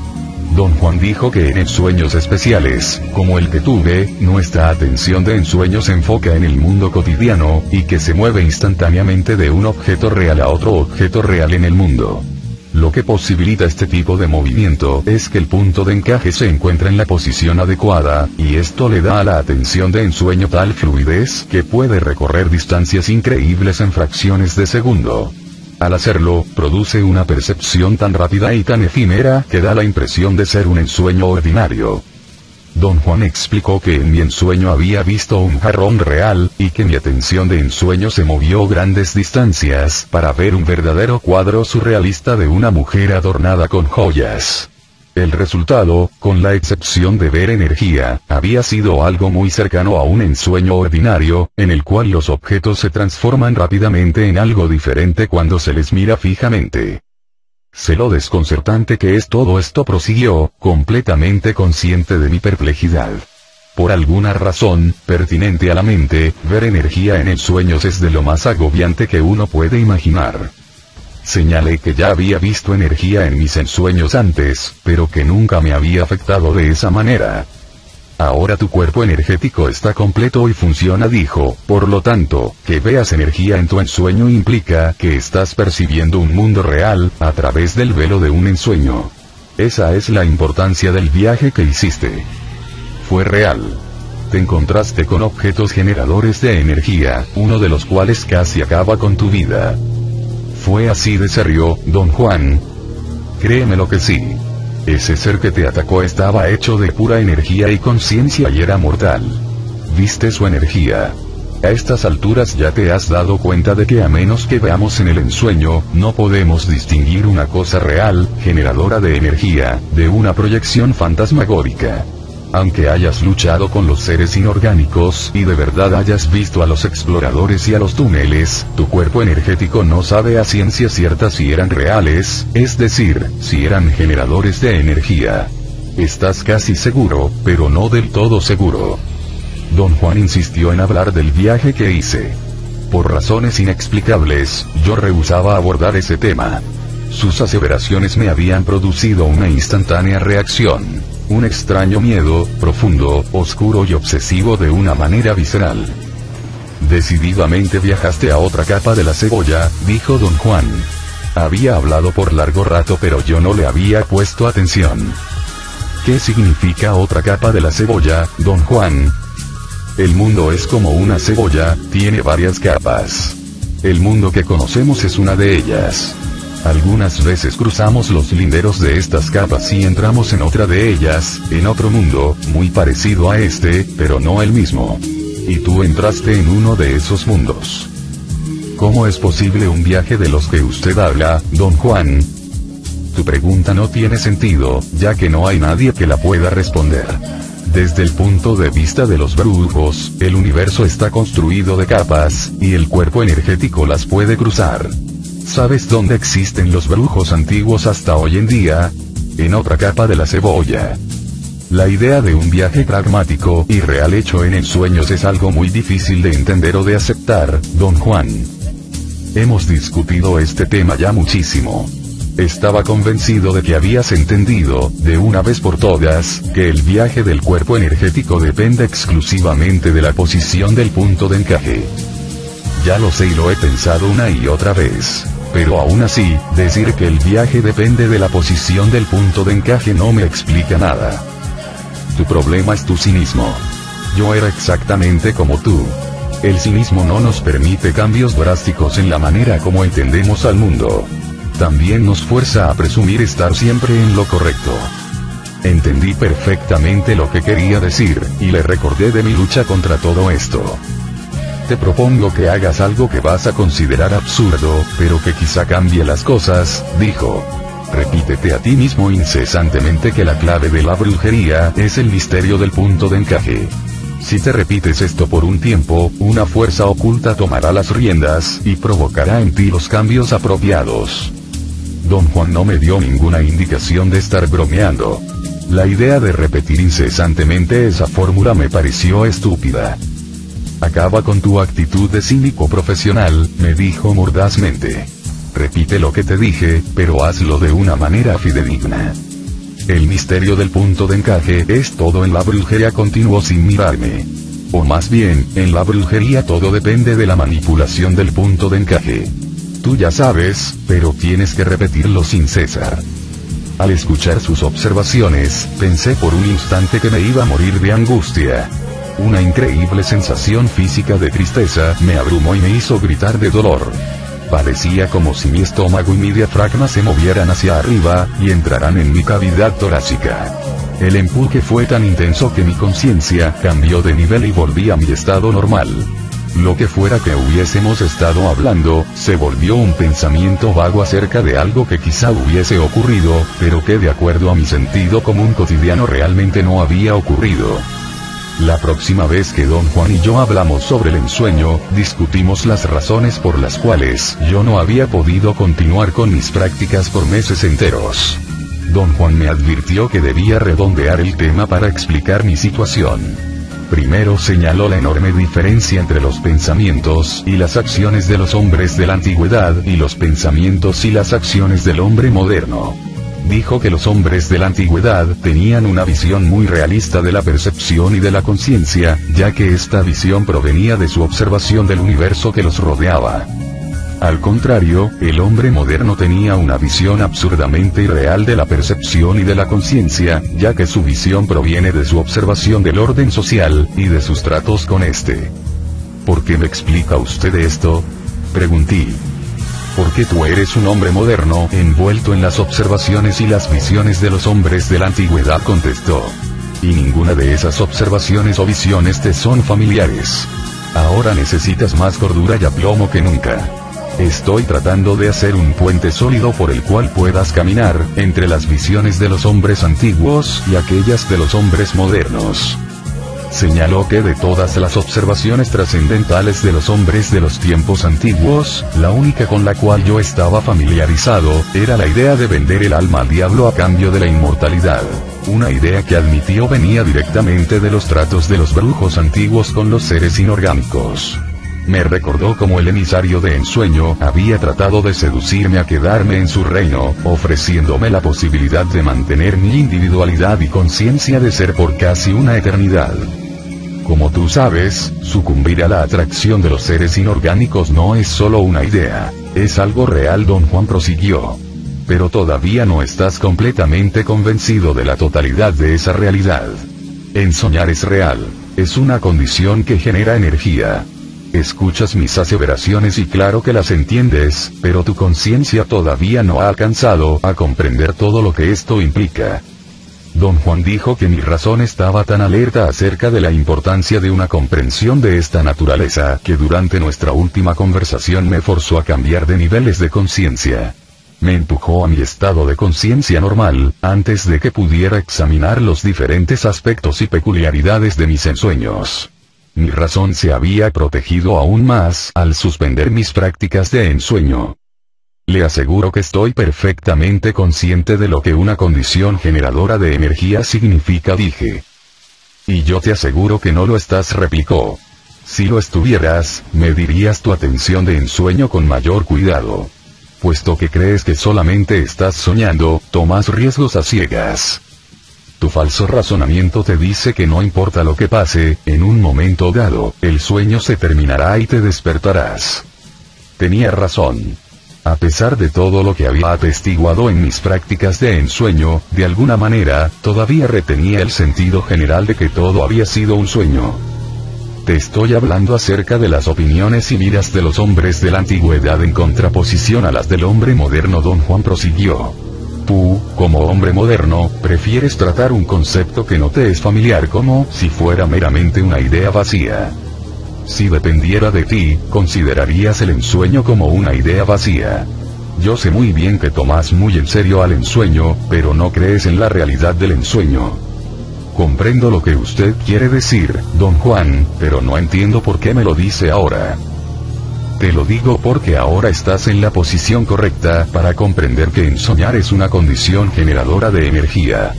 Don Juan dijo que en ensueños especiales, como el que tuve, nuestra atención de ensueño se enfoca en el mundo cotidiano, y que se mueve instantáneamente de un objeto real a otro objeto real en el mundo. Lo que posibilita este tipo de movimiento es que el punto de encaje se encuentra en la posición adecuada, y esto le da a la atención de ensueño tal fluidez que puede recorrer distancias increíbles en fracciones de segundo. Al hacerlo, produce una percepción tan rápida y tan efímera que da la impresión de ser un ensueño ordinario. Don Juan explicó que en mi ensueño había visto un jarrón real, y que mi atención de ensueño se movió grandes distancias para ver un verdadero cuadro surrealista de una mujer adornada con joyas. El resultado, con la excepción de ver energía, había sido algo muy cercano a un ensueño ordinario, en el cual los objetos se transforman rápidamente en algo diferente cuando se les mira fijamente. Sé lo desconcertante que es todo esto, prosiguió, completamente consciente de mi perplejidad. Por alguna razón, pertinente a la mente, ver energía en ensueños es de lo más agobiante que uno puede imaginar. Señalé que ya había visto energía en mis ensueños antes, pero que nunca me había afectado de esa manera. Ahora tu cuerpo energético está completo y funciona, dijo, por lo tanto, que veas energía en tu ensueño implica que estás percibiendo un mundo real, a través del velo de un ensueño. Esa es la importancia del viaje que hiciste. Fue real. Te encontraste con objetos generadores de energía, uno de los cuales casi acaba con tu vida. Fue así, se rió Don Juan. Créeme que sí. Ese ser que te atacó estaba hecho de pura energía y conciencia y era mortal. Viste su energía. A estas alturas ya te has dado cuenta de que a menos que veamos en el ensueño, no podemos distinguir una cosa real, generadora de energía, de una proyección fantasmagórica. Aunque hayas luchado con los seres inorgánicos y de verdad hayas visto a los exploradores y a los túneles, tu cuerpo energético no sabe a ciencia cierta si eran reales, es decir, si eran generadores de energía. Estás casi seguro, pero no del todo seguro. Don Juan insistió en hablar del viaje que hice. Por razones inexplicables, yo rehusaba abordar ese tema. Sus aseveraciones me habían producido una instantánea reacción. Un extraño miedo, profundo, oscuro y obsesivo de una manera visceral. Decididamente viajaste a otra capa de la cebolla, dijo Don Juan. Había hablado por largo rato pero yo no le había puesto atención. ¿Qué significa otra capa de la cebolla, Don Juan? El mundo es como una cebolla, tiene varias capas. El mundo que conocemos es una de ellas. Algunas veces cruzamos los linderos de estas capas y entramos en otra de ellas, en otro mundo, muy parecido a este, pero no el mismo. Y tú entraste en uno de esos mundos. ¿Cómo es posible un viaje de los que usted habla, Don Juan? Tu pregunta no tiene sentido, ya que no hay nadie que la pueda responder. Desde el punto de vista de los brujos, el universo está construido de capas, y el cuerpo energético las puede cruzar. ¿Sabes dónde existen los brujos antiguos hasta hoy en día? En otra capa de la cebolla. La idea de un viaje pragmático y real hecho en ensueños es algo muy difícil de entender o de aceptar, Don Juan. Hemos discutido este tema ya muchísimo. Estaba convencido de que habías entendido, de una vez por todas, que el viaje del cuerpo energético depende exclusivamente de la posición del punto de encaje. Ya lo sé y lo he pensado una y otra vez. Pero aún así, decir que el viaje depende de la posición del punto de encaje no me explica nada. Tu problema es tu cinismo. Yo era exactamente como tú. El cinismo no nos permite cambios drásticos en la manera como entendemos al mundo. También nos fuerza a presumir estar siempre en lo correcto. Entendí perfectamente lo que quería decir, y le recordé de mi lucha contra todo esto. Te propongo que hagas algo que vas a considerar absurdo, pero que quizá cambie las cosas, dijo. Repítete a ti mismo incesantemente que la clave de la brujería es el misterio del punto de encaje. Si te repites esto por un tiempo, una fuerza oculta tomará las riendas y provocará en ti los cambios apropiados. Don Juan no me dio ninguna indicación de estar bromeando. La idea de repetir incesantemente esa fórmula me pareció estúpida. Acaba con tu actitud de cínico profesional, me dijo mordazmente. Repite lo que te dije, pero hazlo de una manera fidedigna. El misterio del punto de encaje es todo en la brujería, continuó sin mirarme. O más bien, en la brujería todo depende de la manipulación del punto de encaje. Tú ya sabes, pero tienes que repetirlo sin cesar. Al escuchar sus observaciones, pensé por un instante que me iba a morir de angustia. Una increíble sensación física de tristeza me abrumó y me hizo gritar de dolor. Parecía como si mi estómago y mi diafragma se movieran hacia arriba, y entraran en mi cavidad torácica. El empuje fue tan intenso que mi conciencia cambió de nivel y volví a mi estado normal. Lo que fuera que hubiésemos estado hablando, se volvió un pensamiento vago acerca de algo que quizá hubiese ocurrido, pero que de acuerdo a mi sentido común cotidiano realmente no había ocurrido. La próxima vez que Don Juan y yo hablamos sobre el ensueño, discutimos las razones por las cuales yo no había podido continuar con mis prácticas por meses enteros. Don Juan me advirtió que debía redondear el tema para explicar mi situación. Primero señaló la enorme diferencia entre los pensamientos y las acciones de los hombres de la antigüedad y los pensamientos y las acciones del hombre moderno. Dijo que los hombres de la antigüedad tenían una visión muy realista de la percepción y de la conciencia, ya que esta visión provenía de su observación del universo que los rodeaba. Al contrario, el hombre moderno tenía una visión absurdamente irreal de la percepción y de la conciencia, ya que su visión proviene de su observación del orden social, y de sus tratos con este. ¿Por qué me explica usted esto?, pregunté. Porque tú eres un hombre moderno, envuelto en las observaciones y las visiones de los hombres de la antigüedad, contestó. Y ninguna de esas observaciones o visiones te son familiares. Ahora necesitas más cordura y aplomo que nunca. Estoy tratando de hacer un puente sólido por el cual puedas caminar, entre las visiones de los hombres antiguos y aquellas de los hombres modernos. Señaló que de todas las observaciones trascendentales de los hombres de los tiempos antiguos, la única con la cual yo estaba familiarizado, era la idea de vender el alma al diablo a cambio de la inmortalidad. Una idea que admitió venía directamente de los tratos de los brujos antiguos con los seres inorgánicos. Me recordó cómo el emisario de ensueño había tratado de seducirme a quedarme en su reino, ofreciéndome la posibilidad de mantener mi individualidad y conciencia de ser por casi una eternidad. Como tú sabes, sucumbir a la atracción de los seres inorgánicos no es solo una idea, es algo real. Don Juan prosiguió. Pero todavía no estás completamente convencido de la totalidad de esa realidad. Ensoñar es real, es una condición que genera energía. Escuchas mis aseveraciones y claro que las entiendes, pero tu conciencia todavía no ha alcanzado a comprender todo lo que esto implica. Don Juan dijo que mi razón estaba tan alerta acerca de la importancia de una comprensión de esta naturaleza, que durante nuestra última conversación me forzó a cambiar de niveles de conciencia. Me empujó a mi estado de conciencia normal, antes de que pudiera examinar los diferentes aspectos y peculiaridades de mis ensueños. Mi razón se había protegido aún más al suspender mis prácticas de ensueño. Le aseguro que estoy perfectamente consciente de lo que una condición generadora de energía significa, dije. Y yo te aseguro que no lo estás, replicó. Si lo estuvieras, medirías tu atención de ensueño con mayor cuidado. Puesto que crees que solamente estás soñando, tomas riesgos a ciegas. Tu falso razonamiento te dice que no importa lo que pase, en un momento dado, el sueño se terminará y te despertarás. Tenía razón. A pesar de todo lo que había atestiguado en mis prácticas de ensueño, de alguna manera, todavía retenía el sentido general de que todo había sido un sueño. Te estoy hablando acerca de las opiniones y miras de los hombres de la antigüedad en contraposición a las del hombre moderno. Don Juan prosiguió. Tú, como hombre moderno, prefieres tratar un concepto que no te es familiar como si fuera meramente una idea vacía. Si dependiera de ti, considerarías el ensueño como una idea vacía. Yo sé muy bien que tomas muy en serio al ensueño, pero no crees en la realidad del ensueño. Comprendo lo que usted quiere decir, don Juan, pero no entiendo por qué me lo dice ahora. Te lo digo porque ahora estás en la posición correcta para comprender que ensoñar es una condición generadora de energía.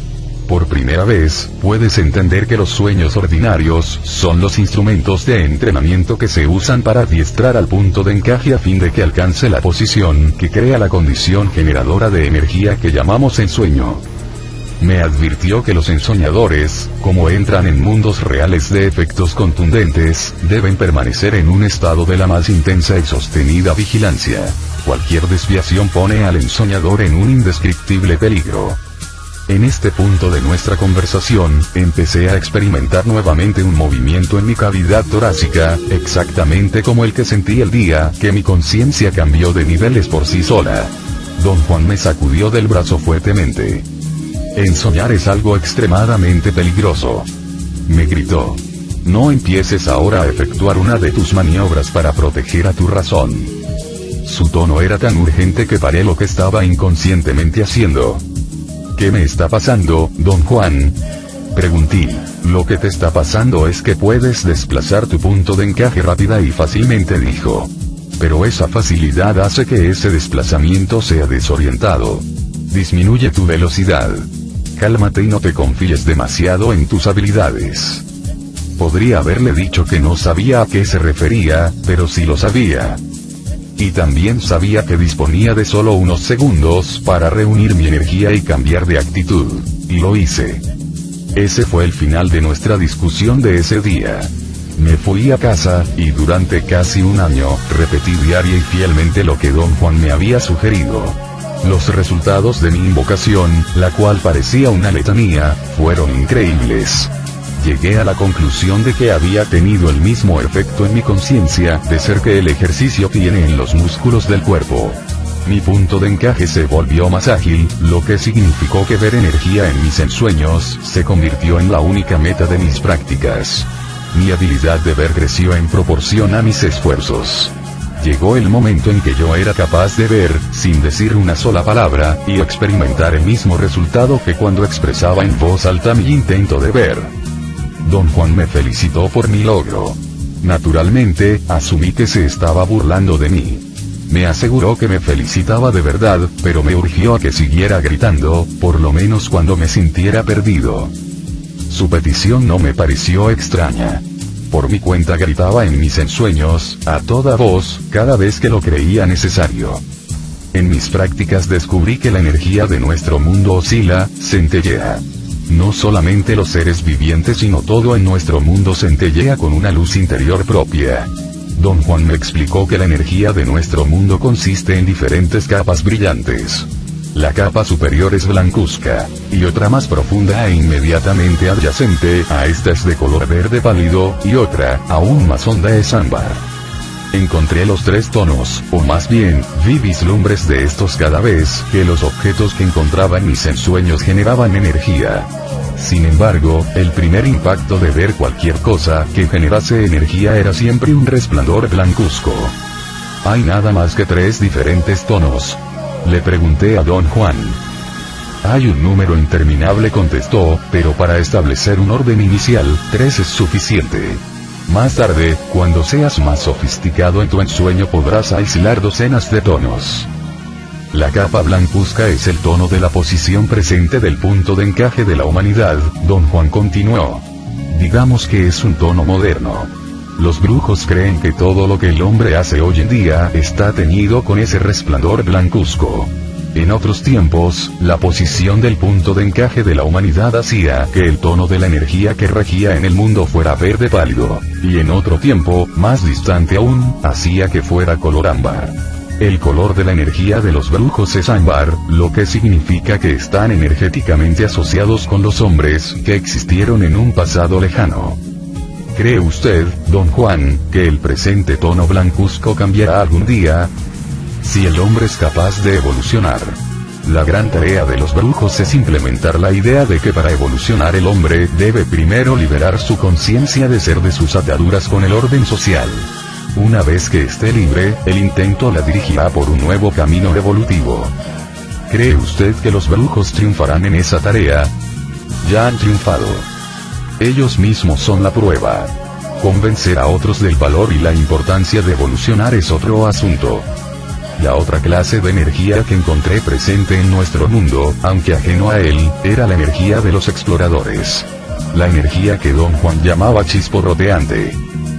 Por primera vez, puedes entender que los sueños ordinarios son los instrumentos de entrenamiento que se usan para adiestrar al punto de encaje a fin de que alcance la posición que crea la condición generadora de energía que llamamos ensueño. Me advirtió que los ensoñadores, como entran en mundos reales de efectos contundentes, deben permanecer en un estado de la más intensa y sostenida vigilancia. Cualquier desviación pone al ensoñador en un indescriptible peligro. En este punto de nuestra conversación, empecé a experimentar nuevamente un movimiento en mi cavidad torácica, exactamente como el que sentí el día que mi conciencia cambió de niveles por sí sola. Don Juan me sacudió del brazo fuertemente. Ensoñar es algo extremadamente peligroso. Me gritó. No empieces ahora a efectuar una de tus maniobras para proteger a tu razón. Su tono era tan urgente que paré lo que estaba inconscientemente haciendo. ¿Qué me está pasando, don Juan? Pregunté. Lo que te está pasando es que puedes desplazar tu punto de encaje rápida y fácilmente, dijo. Pero esa facilidad hace que ese desplazamiento sea desorientado. Disminuye tu velocidad. Cálmate y no te confíes demasiado en tus habilidades. Podría haberle dicho que no sabía a qué se refería, pero sí lo sabía. Y también sabía que disponía de solo unos segundos para reunir mi energía y cambiar de actitud. Y lo hice. Ese fue el final de nuestra discusión de ese día. Me fui a casa, y durante casi un año, repetí diaria y fielmente lo que don Juan me había sugerido. Los resultados de mi invocación, la cual parecía una letanía, fueron increíbles. Llegué a la conclusión de que había tenido el mismo efecto en mi conciencia, de ser que el ejercicio tiene en los músculos del cuerpo. Mi punto de encaje se volvió más ágil, lo que significó que ver energía en mis ensueños, se convirtió en la única meta de mis prácticas. Mi habilidad de ver creció en proporción a mis esfuerzos. Llegó el momento en que yo era capaz de ver, sin decir una sola palabra, y experimentar el mismo resultado que cuando expresaba en voz alta mi intento de ver. Don Juan me felicitó por mi logro. Naturalmente, asumí que se estaba burlando de mí. Me aseguró que me felicitaba de verdad, pero me urgió a que siguiera gritando, por lo menos cuando me sintiera perdido. Su petición no me pareció extraña. Por mi cuenta gritaba en mis ensueños, a toda voz, cada vez que lo creía necesario. En mis prácticas descubrí que la energía de nuestro mundo oscila, centellea. No solamente los seres vivientes sino todo en nuestro mundo centellea con una luz interior propia. Don Juan me explicó que la energía de nuestro mundo consiste en diferentes capas brillantes. La capa superior es blancuzca, y otra más profunda e inmediatamente adyacente a esta es de color verde pálido, y otra, aún más honda, es ámbar. Encontré los tres tonos, o más bien, vi vislumbres de estos cada vez que los objetos que encontraba en mis ensueños generaban energía. Sin embargo, el primer impacto de ver cualquier cosa que generase energía era siempre un resplandor blancuzco. ¿Hay nada más que tres diferentes tonos?, le pregunté a don Juan. Hay un número interminable, contestó, pero para establecer un orden inicial, 3 es suficiente. Más tarde, cuando seas más sofisticado en tu ensueño podrás aislar docenas de tonos. La capa blancuzca es el tono de la posición presente del punto de encaje de la humanidad, don Juan continuó. Digamos que es un tono moderno. Los brujos creen que todo lo que el hombre hace hoy en día está teñido con ese resplandor blancuzco. En otros tiempos, la posición del punto de encaje de la humanidad hacía que el tono de la energía que regía en el mundo fuera verde pálido, y en otro tiempo, más distante aún, hacía que fuera color ámbar. El color de la energía de los brujos es ámbar, lo que significa que están energéticamente asociados con los hombres que existieron en un pasado lejano. ¿Cree usted, don Juan, que el presente tono blancuzco cambiará algún día? Si el hombre es capaz de evolucionar. La gran tarea de los brujos es implementar la idea de que para evolucionar el hombre debe primero liberar su conciencia de ser de sus ataduras con el orden social. Una vez que esté libre, el intento la dirigirá por un nuevo camino evolutivo. ¿Cree usted que los brujos triunfarán en esa tarea? Ya han triunfado. Ellos mismos son la prueba. Convencer a otros del valor y la importancia de evolucionar es otro asunto. La otra clase de energía que encontré presente en nuestro mundo, aunque ajeno a él, era la energía de los exploradores. La energía que don Juan llamaba chisporroteante.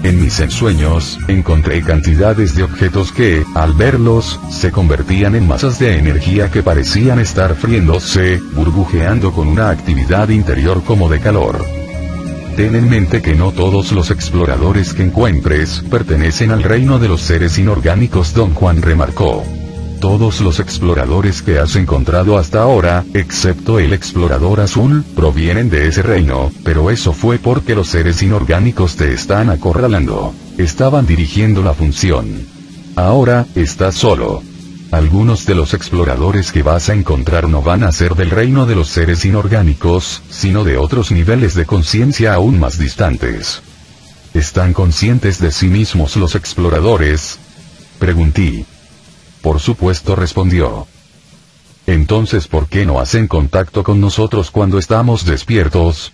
En mis ensueños, encontré cantidades de objetos que, al verlos, se convertían en masas de energía que parecían estar friéndose, burbujeando con una actividad interior como de calor. Ten en mente que no todos los exploradores que encuentres pertenecen al reino de los seres inorgánicos, don Juan remarcó. Todos los exploradores que has encontrado hasta ahora, excepto el explorador azul, provienen de ese reino, pero eso fue porque los seres inorgánicos te están acorralando. Estaban dirigiendo la función. Ahora, estás solo. Algunos de los exploradores que vas a encontrar no van a ser del reino de los seres inorgánicos, sino de otros niveles de conciencia aún más distantes. ¿Están conscientes de sí mismos los exploradores? Pregunté. Por supuesto, respondió. Entonces, ¿por qué no hacen contacto con nosotros cuando estamos despiertos?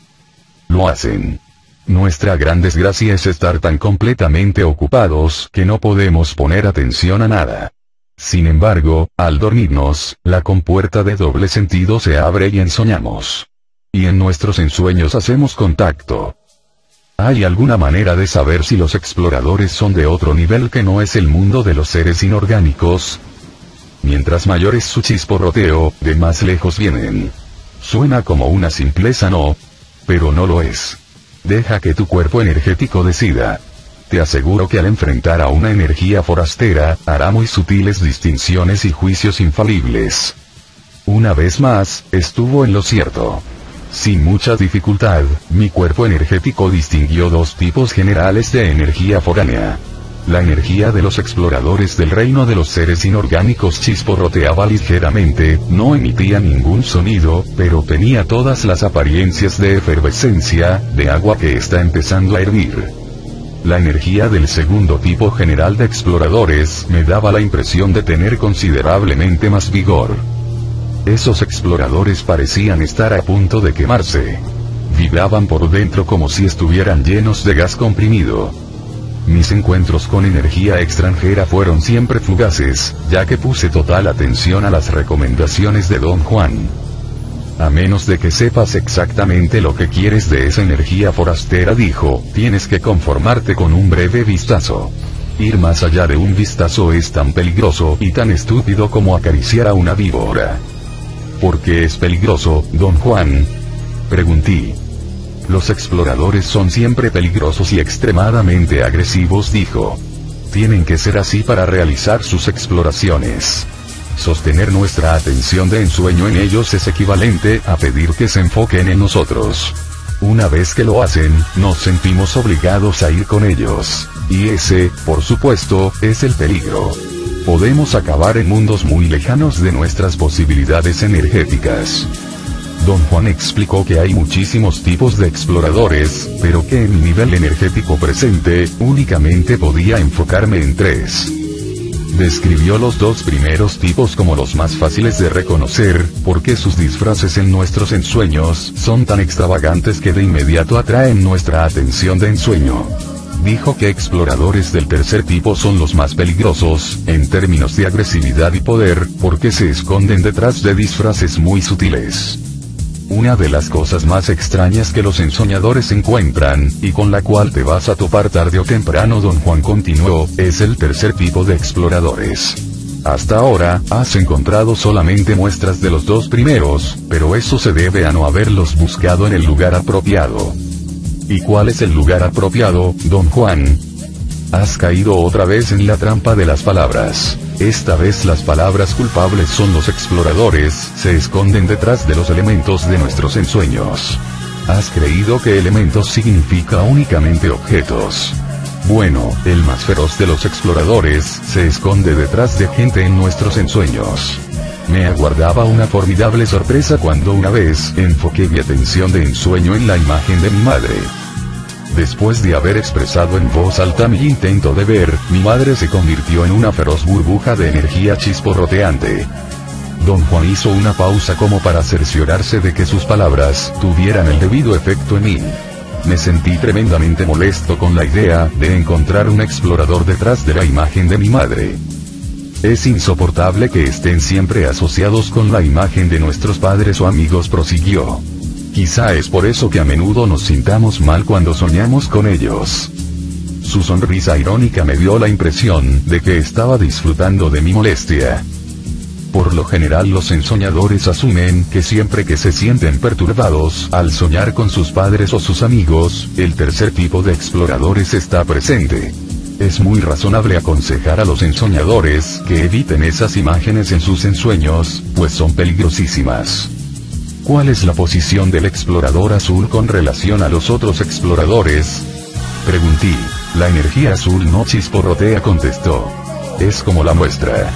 Lo hacen. Nuestra gran desgracia es estar tan completamente ocupados que no podemos poner atención a nada. Sin embargo, al dormirnos, la compuerta de doble sentido se abre y ensoñamos. Y en nuestros ensueños hacemos contacto. ¿Hay alguna manera de saber si los exploradores son de otro nivel que no es el mundo de los seres inorgánicos? Mientras mayor es su chisporroteo, de más lejos vienen. Suena como una simpleza, ¿no? Pero no lo es. Deja que tu cuerpo energético decida. Te aseguro que al enfrentar a una energía forastera, hará muy sutiles distinciones y juicios infalibles. Una vez más, estuvo en lo cierto. Sin mucha dificultad, mi cuerpo energético distinguió dos tipos generales de energía foránea. La energía de los exploradores del reino de los seres inorgánicos chisporroteaba ligeramente, no emitía ningún sonido, pero tenía todas las apariencias de efervescencia, de agua que está empezando a hervir. La energía del segundo tipo general de exploradores me daba la impresión de tener considerablemente más vigor. Esos exploradores parecían estar a punto de quemarse. Vibraban por dentro como si estuvieran llenos de gas comprimido. Mis encuentros con energía extranjera fueron siempre fugaces, ya que puse total atención a las recomendaciones de Don Juan. A menos de que sepas exactamente lo que quieres de esa energía forastera, dijo, tienes que conformarte con un breve vistazo. Ir más allá de un vistazo es tan peligroso y tan estúpido como acariciar a una víbora. ¿Por qué es peligroso, Don Juan? Pregunté. Los exploradores son siempre peligrosos y extremadamente agresivos, dijo. Tienen que ser así para realizar sus exploraciones. Sostener nuestra atención de ensueño en ellos es equivalente a pedir que se enfoquen en nosotros. Una vez que lo hacen, nos sentimos obligados a ir con ellos. Y ese, por supuesto, es el peligro. Podemos acabar en mundos muy lejanos de nuestras posibilidades energéticas. Don Juan explicó que hay muchísimos tipos de exploradores, pero que en mi nivel energético presente, únicamente podía enfocarme en 3. Describió los 2 primeros tipos como los más fáciles de reconocer, porque sus disfraces en nuestros ensueños son tan extravagantes que de inmediato atraen nuestra atención de ensueño. Dijo que exploradores del tercer tipo son los más peligrosos, en términos de agresividad y poder, porque se esconden detrás de disfraces muy sutiles. Una de las cosas más extrañas que los ensoñadores encuentran, y con la cual te vas a topar tarde o temprano, Don Juan continuó, es el tercer tipo de exploradores. Hasta ahora, has encontrado solamente muestras de los 2 primeros, pero eso se debe a no haberlos buscado en el lugar apropiado. ¿Y cuál es el lugar apropiado, Don Juan? Has caído otra vez en la trampa de las palabras. Esta vez las palabras culpables son los exploradores, se esconden detrás de los elementos de nuestros ensueños. Has creído que elementos significa únicamente objetos. Bueno, el más feroz de los exploradores, se esconde detrás de gente en nuestros ensueños. Me aguardaba una formidable sorpresa cuando una vez, enfoqué mi atención de ensueño en la imagen de mi madre. Después de haber expresado en voz alta mi intento de ver, mi madre se convirtió en una feroz burbuja de energía chisporroteante. Don Juan hizo una pausa como para cerciorarse de que sus palabras tuvieran el debido efecto en mí. Me sentí tremendamente molesto con la idea de encontrar un explorador detrás de la imagen de mi madre. Es insoportable que estén siempre asociados con la imagen de nuestros padres o amigos, prosiguió. Quizá es por eso que a menudo nos sintamos mal cuando soñamos con ellos. Su sonrisa irónica me dio la impresión de que estaba disfrutando de mi molestia. Por lo general los ensoñadores asumen que siempre que se sienten perturbados al soñar con sus padres o sus amigos, el tercer tipo de exploradores está presente. Es muy razonable aconsejar a los ensoñadores que eviten esas imágenes en sus ensueños, pues son peligrosísimas. ¿Cuál es la posición del explorador azul con relación a los otros exploradores? Pregunté. La energía azul no chisporrotea, contestó. Es como la nuestra.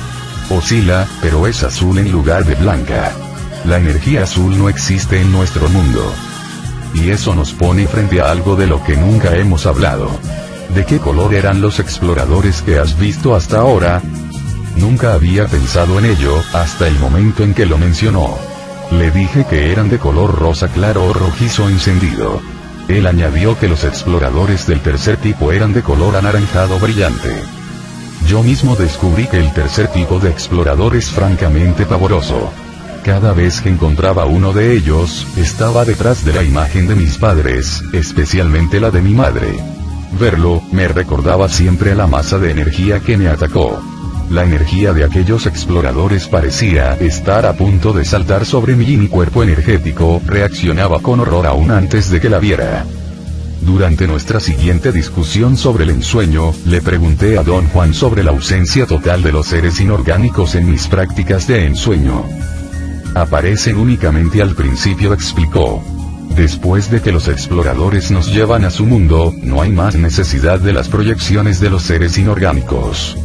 Oscila, pero es azul en lugar de blanca. La energía azul no existe en nuestro mundo. Y eso nos pone frente a algo de lo que nunca hemos hablado. ¿De qué color eran los exploradores que has visto hasta ahora? Nunca había pensado en ello, hasta el momento en que lo mencionó. Le dije que eran de color rosa claro o rojizo encendido. Él añadió que los exploradores del tercer tipo eran de color anaranjado brillante. Yo mismo descubrí que el tercer tipo de explorador es francamente pavoroso. Cada vez que encontraba uno de ellos, estaba detrás de la imagen de mis padres, especialmente la de mi madre. Verlo, me recordaba siempre a la masa de energía que me atacó. La energía de aquellos exploradores parecía estar a punto de saltar sobre mí y mi cuerpo energético reaccionaba con horror aún antes de que la viera. Durante nuestra siguiente discusión sobre el ensueño, le pregunté a Don Juan sobre la ausencia total de los seres inorgánicos en mis prácticas de ensueño. Aparecen únicamente al principio, explicó. Después de que los exploradores nos llevan a su mundo, no hay más necesidad de las proyecciones de los seres inorgánicos.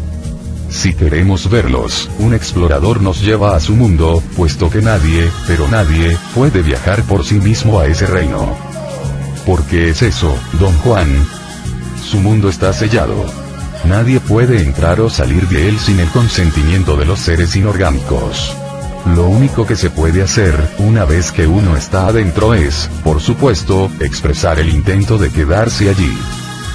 Si queremos verlos, un explorador nos lleva a su mundo, puesto que nadie, pero nadie, puede viajar por sí mismo a ese reino. ¿Por qué es eso, Don Juan? Su mundo está sellado. Nadie puede entrar o salir de él sin el consentimiento de los seres inorgánicos. Lo único que se puede hacer, una vez que uno está adentro es, por supuesto, expresar el intento de quedarse allí.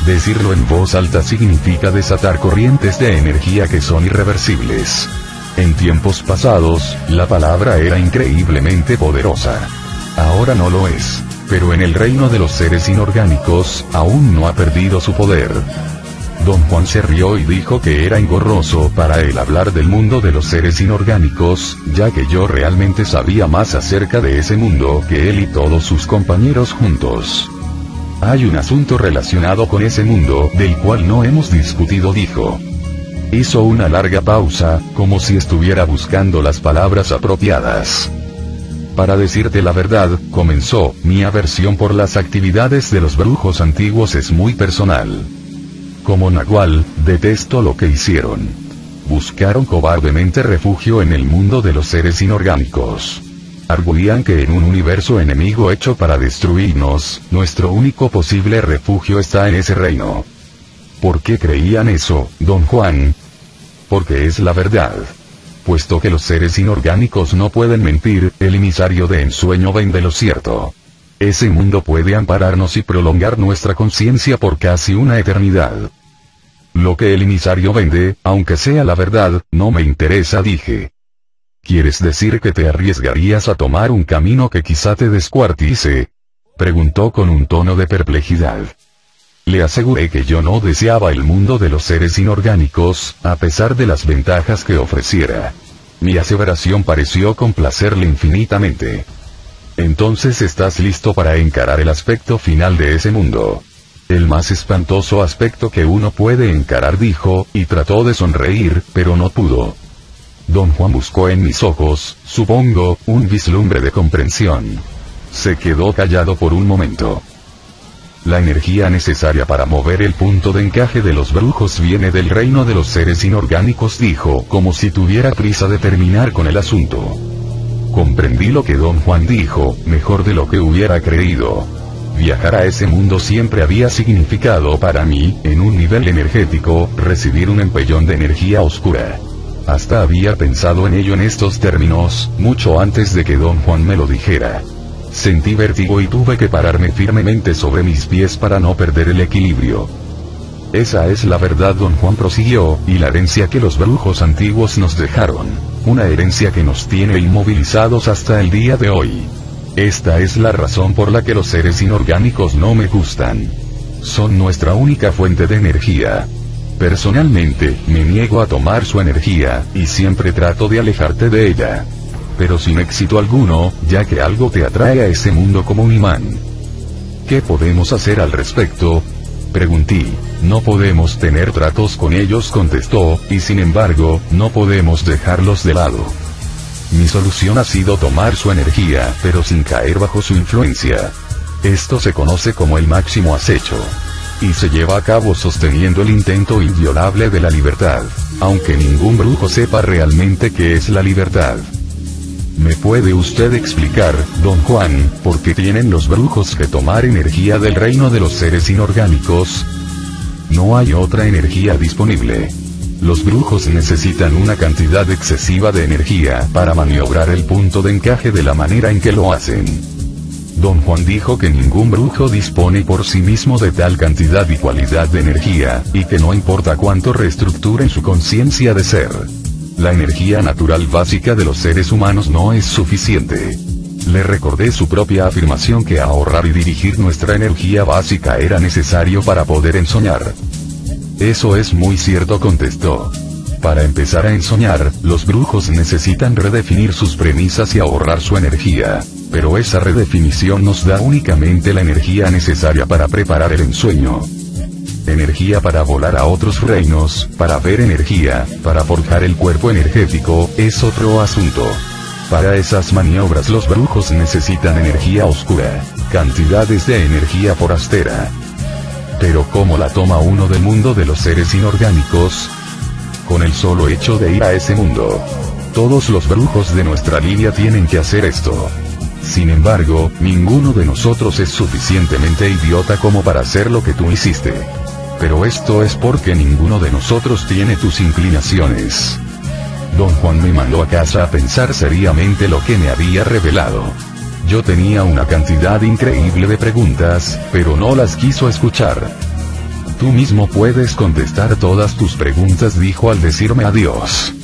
Decirlo en voz alta significa desatar corrientes de energía que son irreversibles. En tiempos pasados, la palabra era increíblemente poderosa. Ahora no lo es, pero en el reino de los seres inorgánicos, aún no ha perdido su poder. Don Juan se rió y dijo que era engorroso para él hablar del mundo de los seres inorgánicos, ya que yo realmente sabía más acerca de ese mundo que él y todos sus compañeros juntos. Hay un asunto relacionado con ese mundo, del cual no hemos discutido, dijo. Hizo una larga pausa, como si estuviera buscando las palabras apropiadas. Para decirte la verdad, comenzó, mi aversión por las actividades de los brujos antiguos es muy personal. Como Nahual, detesto lo que hicieron. Buscaron cobardemente refugio en el mundo de los seres inorgánicos. Arguían que en un universo enemigo hecho para destruirnos, nuestro único posible refugio está en ese reino. ¿Por qué creían eso, Don Juan? Porque es la verdad. Puesto que los seres inorgánicos no pueden mentir, el emisario de ensueño vende lo cierto. Ese mundo puede ampararnos y prolongar nuestra conciencia por casi una eternidad. Lo que el emisario vende, aunque sea la verdad, no me interesa, dije. ¿Quieres decir que te arriesgarías a tomar un camino que quizá te descuartice? Preguntó con un tono de perplejidad. Le aseguré que yo no deseaba el mundo de los seres inorgánicos, a pesar de las ventajas que ofreciera. Mi aseveración pareció complacerle infinitamente. Entonces estás listo para encarar el aspecto final de ese mundo. El más espantoso aspecto que uno puede encarar, dijo, y trató de sonreír, pero no pudo. Don Juan buscó en mis ojos, supongo, un vislumbre de comprensión. Se quedó callado por un momento. La energía necesaria para mover el punto de encaje de los brujos viene del reino de los seres inorgánicos, dijo, como si tuviera prisa de terminar con el asunto. Comprendí lo que Don Juan dijo, mejor de lo que hubiera creído. Viajar a ese mundo siempre había significado para mí, en un nivel energético, recibir un empellón de energía oscura. Hasta había pensado en ello en estos términos, mucho antes de que Don Juan me lo dijera. Sentí vértigo y tuve que pararme firmemente sobre mis pies para no perder el equilibrio. Esa es la verdad, Don Juan prosiguió, y la herencia que los brujos antiguos nos dejaron. Una herencia que nos tiene inmovilizados hasta el día de hoy. Esta es la razón por la que los seres inorgánicos no me gustan. Son nuestra única fuente de energía. Personalmente, me niego a tomar su energía, y siempre trato de alejarte de ella. Pero sin éxito alguno, ya que algo te atrae a ese mundo como un imán. ¿Qué podemos hacer al respecto? Pregunté. No podemos tener tratos con ellos, contestó, y sin embargo, no podemos dejarlos de lado. Mi solución ha sido tomar su energía, pero sin caer bajo su influencia. Esto se conoce como el máximo acecho. Y se lleva a cabo sosteniendo el intento inviolable de la libertad. Aunque ningún brujo sepa realmente qué es la libertad. ¿Me puede usted explicar, don Juan, por qué tienen los brujos que tomar energía del reino de los seres inorgánicos? No hay otra energía disponible. Los brujos necesitan una cantidad excesiva de energía para maniobrar el punto de encaje de la manera en que lo hacen. Don Juan dijo que ningún brujo dispone por sí mismo de tal cantidad y cualidad de energía, y que no importa cuánto reestructuren su conciencia de ser. La energía natural básica de los seres humanos no es suficiente. Le recordé su propia afirmación que ahorrar y dirigir nuestra energía básica era necesario para poder ensoñar. Eso es muy cierto, contestó. Para empezar a ensoñar, los brujos necesitan redefinir sus premisas y ahorrar su energía. Pero esa redefinición nos da únicamente la energía necesaria para preparar el ensueño. Energía para volar a otros reinos, para ver energía, para forjar el cuerpo energético, es otro asunto. Para esas maniobras los brujos necesitan energía oscura, cantidades de energía forastera. Pero ¿cómo la toma uno del mundo de los seres inorgánicos? Con el solo hecho de ir a ese mundo. Todos los brujos de nuestra línea tienen que hacer esto. Sin embargo, ninguno de nosotros es suficientemente idiota como para hacer lo que tú hiciste. Pero esto es porque ninguno de nosotros tiene tus inclinaciones. Don Juan me mandó a casa a pensar seriamente lo que me había revelado. Yo tenía una cantidad increíble de preguntas, pero no las quiso escuchar. Tú mismo puedes contestar todas tus preguntas, dijo al decirme adiós.